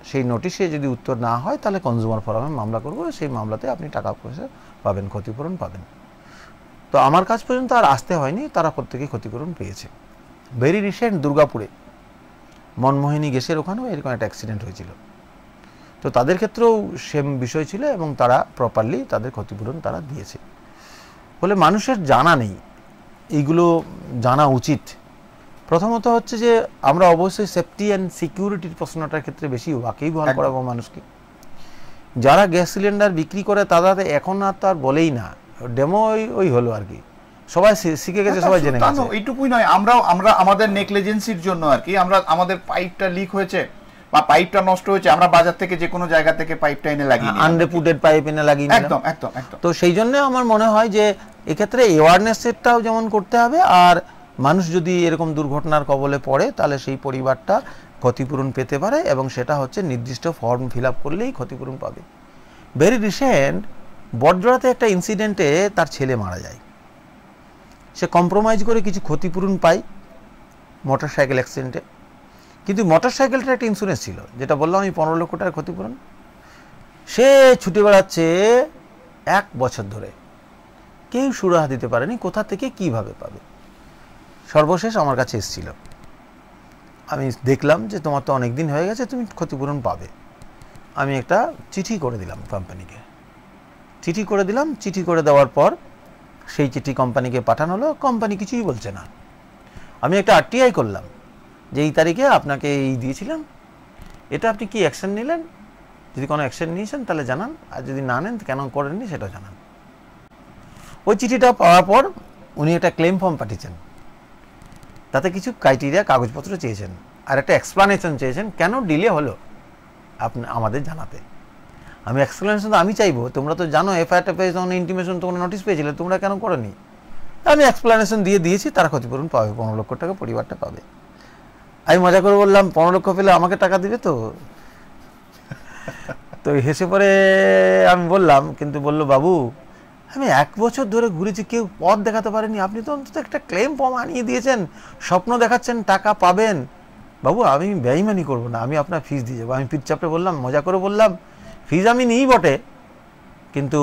সেই নোটিশে যদি উত্তর না হয় তাহলে কনজিউমার ফোরামে মামলা করব, সেই মামলাতে আপনি টাকা পয়সা পাবেন, ক্ষতিপূরণ পাবেন। তো আমার কাছ পর্যন্ত আর আসতে হয়নি, তারা প্রত্যেকেই ক্ষতিপূরণ পেয়েছে। ভেরি রিসেন্ট দুর্গাপুরে মনমোহিনী গ্যাসের ওখানেও এরকম একটা অ্যাক্সিডেন্ট হয়েছিল, তো তাদের ক্ষেত্রেও সেম বিষয় ছিল এবং তারা প্রপারলি তাদের ক্ষতিপূরণ তারা দিয়েছে। ফলে মানুষের জানা নেই, এইগুলো জানা উচিত। প্রথমত হচ্ছে যে আমরা অবশ্যই সেফটি অ্যান্ড সিকিউরিটির প্রশ্নটার ক্ষেত্রে বেশি ওয়াকিবহাল করাবো মানুষকে। যারা গ্যাস সিলিন্ডার বিক্রি করে তারা এখন আর তার বলেই না, ডেমো ওই হলো আর কি, সবাই শিখে গেছে, সবাই জেনে গেছে। এইটুকুই নয়, আমরা আমাদের নেগলিজেন্সির জন্য আর কি, আমাদের পাইপটা লিক হয়েছে বা পাইপটা নষ্ট হয়েছে, আমরা বাজার থেকে যে কোনো জায়গা থেকে পাইপটা এনে লাগিয়ে নিই, আনরেপুটেড পাইপ এনে লাগিয়ে নিই, একদম একদম একদম। তো সেই জন্য আমার মনে হয় যে এক্ষেত্রে অ্যাওয়ারনেসটাও যেমন করতে হবে, আর মানুষ যদি এরকম দুর্ঘটনার কবলে পড়ে তাহলে সেই পরিবারটা ক্ষতিপূরণ পেতে পারে, এবং সেটা হচ্ছে নির্দিষ্ট ফর্ম ফিল আপ করলেই ক্ষতিপূরণ পাবে। ভেরি রিসেন্ট বড়জোড়াতে একটা ইনসিডেন্টে তার ছেলে মারা যায়, সে কম্প্রোমাইজ করে কিছু ক্ষতিপূরণ পায় মোটর সাইকেল অ্যাক্সিডেন্টে, কিন্তু মোটর সাইকেলটা একটা ইন্স্যুরেন্স ছিল, যেটা বললাম আমি 15 লক্ষ টাকার ক্ষতিপূরণ। সে ছুটে বেড়াচ্ছে 1 বছর ধরে, কেউ সুরাহা দিতে পারেনি কোথা থেকে কিভাবে পাবে। সর্বশেষ আমার কাছে এসেছিল, আমি দেখলাম যে তোমার তো অনেক দিন হয়ে গেছে, তুমি ক্ষতিপূরণ পাবে। আমি একটা চিঠি করে দিলাম কোম্পানিকে, চিঠি করে দিলাম, চিঠি করে দেওয়ার পর সেই চিঠি কোম্পানিকে পাঠানো হলো, কোম্পানি কিছুই বলছে না। আমি একটা আরটিআই করলাম যে এই তারিখে আপনাকে এই দিয়েছিলাম, এটা আপনি কি অ্যাকশন নিলেন, যদি কোনো অ্যাকশন নিয়েছেন তাহলে জানান, আর যদি না নেন কেন করেননি সেটা জানান। ওই চিঠিটা পাওয়ার পর উনি একটা ক্লেম ফর্ম পাঠিয়েছেন, তাতে কিছু ক্রাইটেরিয়া কাগজপত্র চেয়েছেন, আর একটা এক্সপ্লানেশন চেয়েছেন কেন ডিলে হলো আপনি আমাদের জানাতে। আমি এক্সপ্লেনেশন আমি চাইবো, তোমরা তো জানো এফআইআরটা পেয়েছে, তখন ইন্টিমেশন, তোমরা নোটিশ পেয়েছিলে, তোমরা কেন করেনি। আমি এক্সপ্লেনেশন দিয়েছি, তারা ক্ষতিপূরণ পাবে, 15 লক্ষ টাকা পরিবারটা পাবে। আমি মজা করে বললাম 15 লক্ষ পেলে আমাকে টাকা দিবে তো। তো হেসে পরে আমি বললাম, কিন্তু বললো বাবু আমি 1 বছর ধরে ঘুরেছি, কেউ পথ দেখাতে পারেনি, আপনি তো অন্তত একটা ক্লেম ফর্ম আনিয়ে দিয়েছেন, স্বপ্ন দেখাচ্ছেন টাকা পাবেন। বাবু আমি বেইমানি করবো না, আমি আপনার ফিস দিয়ে যাবো। আমি পিঠ চাপড়ে বললাম, মজা করে বললাম, ফিজ আমি নিই বটে, কিন্তু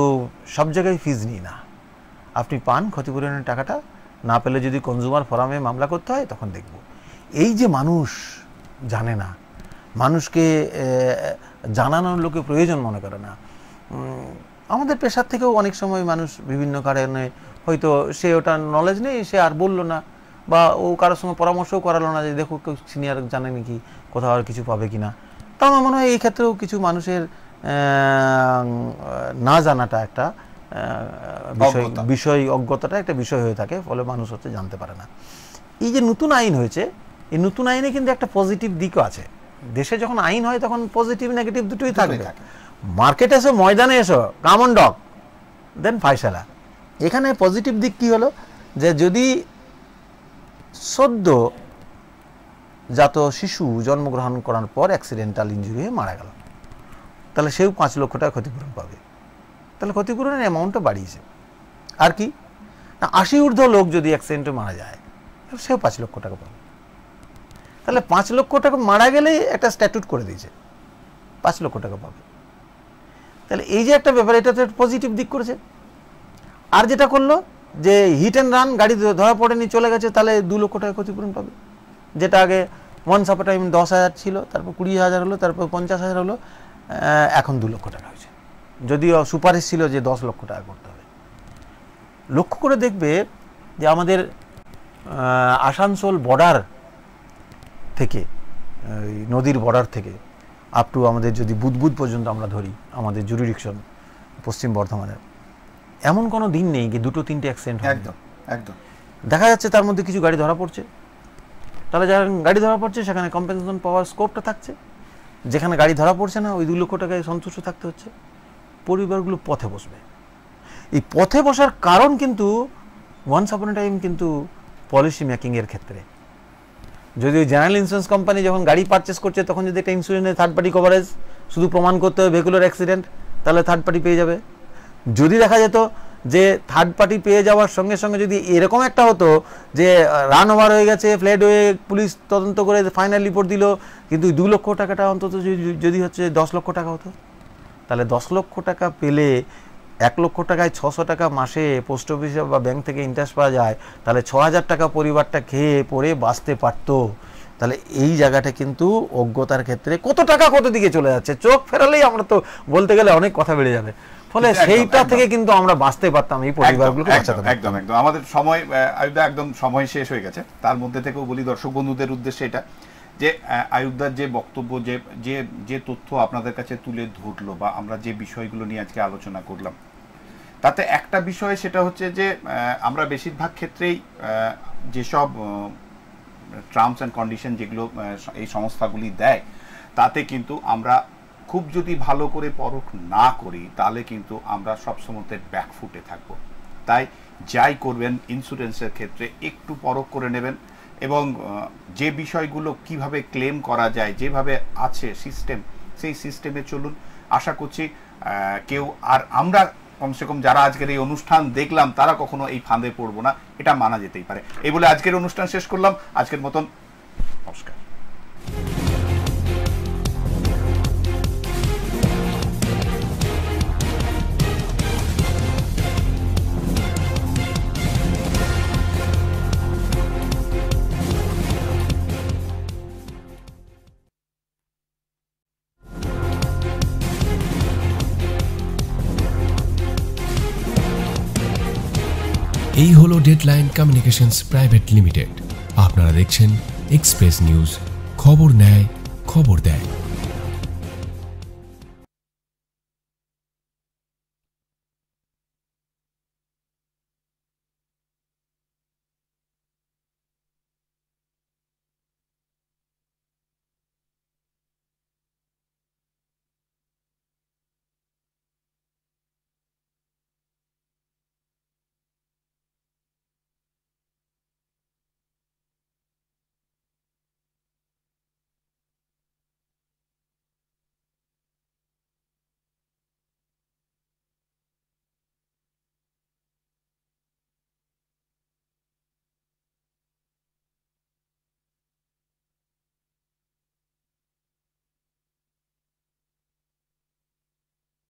সব জায়গায় ফিজ নিই না, আপনি পান ক্ষতিপূরণের টাকাটা, না পেলে যদি কনজিউমার ফোরামে মামলা করতে হয় তখন দেখব। এই যে মানুষ জানে না, মানুষকে জানানোর লোকে প্রয়োজন মনে করে না। আমাদের পেশার থেকেও অনেক সময় মানুষ বিভিন্ন কারণে হয়তো সে ওটা নলেজ নেই, সে আর বললো না, বা ও কারোর সঙ্গে পরামর্শও করালো না যে দেখো কেউ সিনিয়র জানে নাকি কোথাও আর কিছু পাবে কিনা। তা আমার মনে হয় এই ক্ষেত্রেও কিছু মানুষের না জানাটা একটা বিষয়, অজ্ঞতাটা একটা বিষয় হয়ে থাকে, ফলে মানুষ হচ্ছে জানতে পারে না। এই যে নতুন আইন হয়েছে, এই নতুন আইনে কিন্তু একটা পজিটিভ দিকও আছে। দেশে যখন আইন হয় তখন পজিটিভ নেগেটিভ দুটোই থাকবে। মার্কেটে এসো, ময়দানে এসো, কামন ডক, দেন ফায়সালা। এখানে পজিটিভ দিক কি হলো, যে যদি সদ্যজাত শিশু জন্মগ্রহণ করার পর অ্যাক্সিডেন্টাল ইনজুরি হয়ে মারা গেল, তাহলে সেও 5 লক্ষ টাকা ক্ষতিপূরণ পাবে। তাহলে ক্ষতিপূরণের অ্যামাউন্টটা বাড়িয়েছে। আর কি না, 80 ঊর্ধ্ব লোক যদি অ্যাক্সিডেন্টে মারা যায় তাহলে সেও 5 লক্ষ টাকা পাবে। তাহলে 5 লক্ষ টাকা মারা গেলেই একটা স্ট্যাটুট করে দিয়েছে, 5 লক্ষ টাকা পাবে। তাহলে এই যে একটা ব্যাপার, এটা তো পজিটিভ দিক করেছে। আর যেটা করলো যে হিট অ্যান্ড রান, গাড়ি ধরা পড়েনি চলে গেছে, তাহলে 2 লক্ষ টাকা ক্ষতিপূরণ পাবে। যেটা আগে ওয়ান্স আপ টাইম 10,000 ছিল, তারপর 20,000 হলো, তারপর 50,000 হলো, এখন 2 লক্ষ টাকা হয়েছে। যদিও সুপারিশ ছিল যে 10 লক্ষ টাকা করতে হবে। লক্ষ্য করে দেখবে যে আমাদের আসানসোল বর্ডার থেকে, নদীর বর্ডার থেকে আপ টু আমাদের যদি বুধবুধ পর্যন্ত আমরা ধরি আমাদের জুরিডিকশন পশ্চিম বর্ধমানের, এমন কোনো দিন নেই যে 2-3টে অ্যাক্সিডেন্ট হয়। একদম একদম দেখা যাচ্ছে তার মধ্যে কিছু গাড়ি ধরা পড়ছে, তাহলে যারা গাড়ি ধরা পড়ছে সেখানে কম্পেনসেশন পাওয়ার স্কোপটা থাকছে। যেখানে গাড়ি ধরা পড়ছে না, ওই 2 লক্ষ টাকায় সন্তুষ্ট থাকতে হচ্ছে। পরিবারগুলো পথে বসবে। এই পথে বসার কারণ কিন্তু ওয়ান্স আপন টাইম কিন্তু পলিসি মেকিংয়ের ক্ষেত্রে, যদি ওই জেনারেল ইন্স্যুরেন্স কোম্পানি যখন গাড়ি পারচেস করছে তখন যদি একটা ইন্স্যুরেন্সের থার্ড পার্টি কভারেজ শুধু প্রমাণ করতে হবে ভেহিকুলার অ্যাক্সিডেন্ট, তাহলে থার্ড পার্টি পেয়ে যাবে। যদি দেখা যেত যে থার্ড পার্টি পেয়ে যাওয়ার সঙ্গে সঙ্গে যদি এরকম একটা হতো যে রান ওভার হয়ে গেছে, ফ্ল্যাড হয়ে পুলিশ তদন্ত করে ফাইনাল রিপোর্ট দিল, কিন্তু 2 লক্ষ টাকাটা অন্তত যদি হচ্ছে 10 লক্ষ টাকা হতো, তাহলে 10 লক্ষ টাকা পেলে 1 লক্ষ টাকায় 600 টাকা মাসে পোস্ট অফিসে বা ব্যাংক থেকে ইন্টারেস্ট পাওয়া যায়, তাহলে 6,000 টাকা পরিবারটা খেয়ে পড়ে বাঁচতে পারতো। তাহলে এই জায়গাটা কিন্তু অজ্ঞতার ক্ষেত্রে কত টাকা কত দিকে চলে যাচ্ছে, চোখ ফেরালেই আমরা তো বলতে গেলে অনেক কথা বেড়ে যাবে। ফলে সেইটা থেকে কিন্তু আমরা বাঁচতে পারতাম, এই পরিবারগুলোকে বাঁচাতে পারতাম। একদম একদম আমাদের সময় আয়ুবদা একদম সময় শেষ হয়ে গেছে। তার মধ্যে থেকেও বলি দর্শক বন্ধুদের উদ্দেশ্যে এটা যে আয়ুবদার যে বক্তব্য, যে তথ্য আপনাদের কাছে তুলে ধরলো বা আমরা যে বিষয়গুলো নিয়ে আজকে আলোচনা করলাম, তাতে একটা বিষয় সেটা হচ্ছে যে আমরা বেশিরভাগ ক্ষেত্রেই যেসব টার্মস অ্যান্ড কন্ডিশন যেগুলো এই সংস্থাগুলি দেয়, তাতে কিন্তু আমরা খুব যদি ভালো করে পরখ না করি তাহলে কিন্তু আমরা সবসময় ব্যাকফুটে থাকবো। তাই যাই করবেন ইন্স্যুরেন্সের ক্ষেত্রে একটু পরখ করে নেবেন, এবং যে বিষয়গুলো কিভাবে ক্লেম করা যায়, যেভাবে আছে সিস্টেম, সেই সিস্টেমে চলুন। আশা করছি কেউ, আর আমরা কমসে কম যারা আজকের এই অনুষ্ঠান দেখলাম তারা কখনো এই ফাঁদে পড়বো না, এটা মানা যেতেই পারে। এই বলে আজকের অনুষ্ঠান শেষ করলাম। আজকের মতন নমস্কার। এই হলো ডেডলাইন কমিউনিকেশনস প্রাইভেট লিমিটেড। আপনারা দেখছেন এক্সপ্রেস নিউজ, খবর নেয়, খবর দেয়।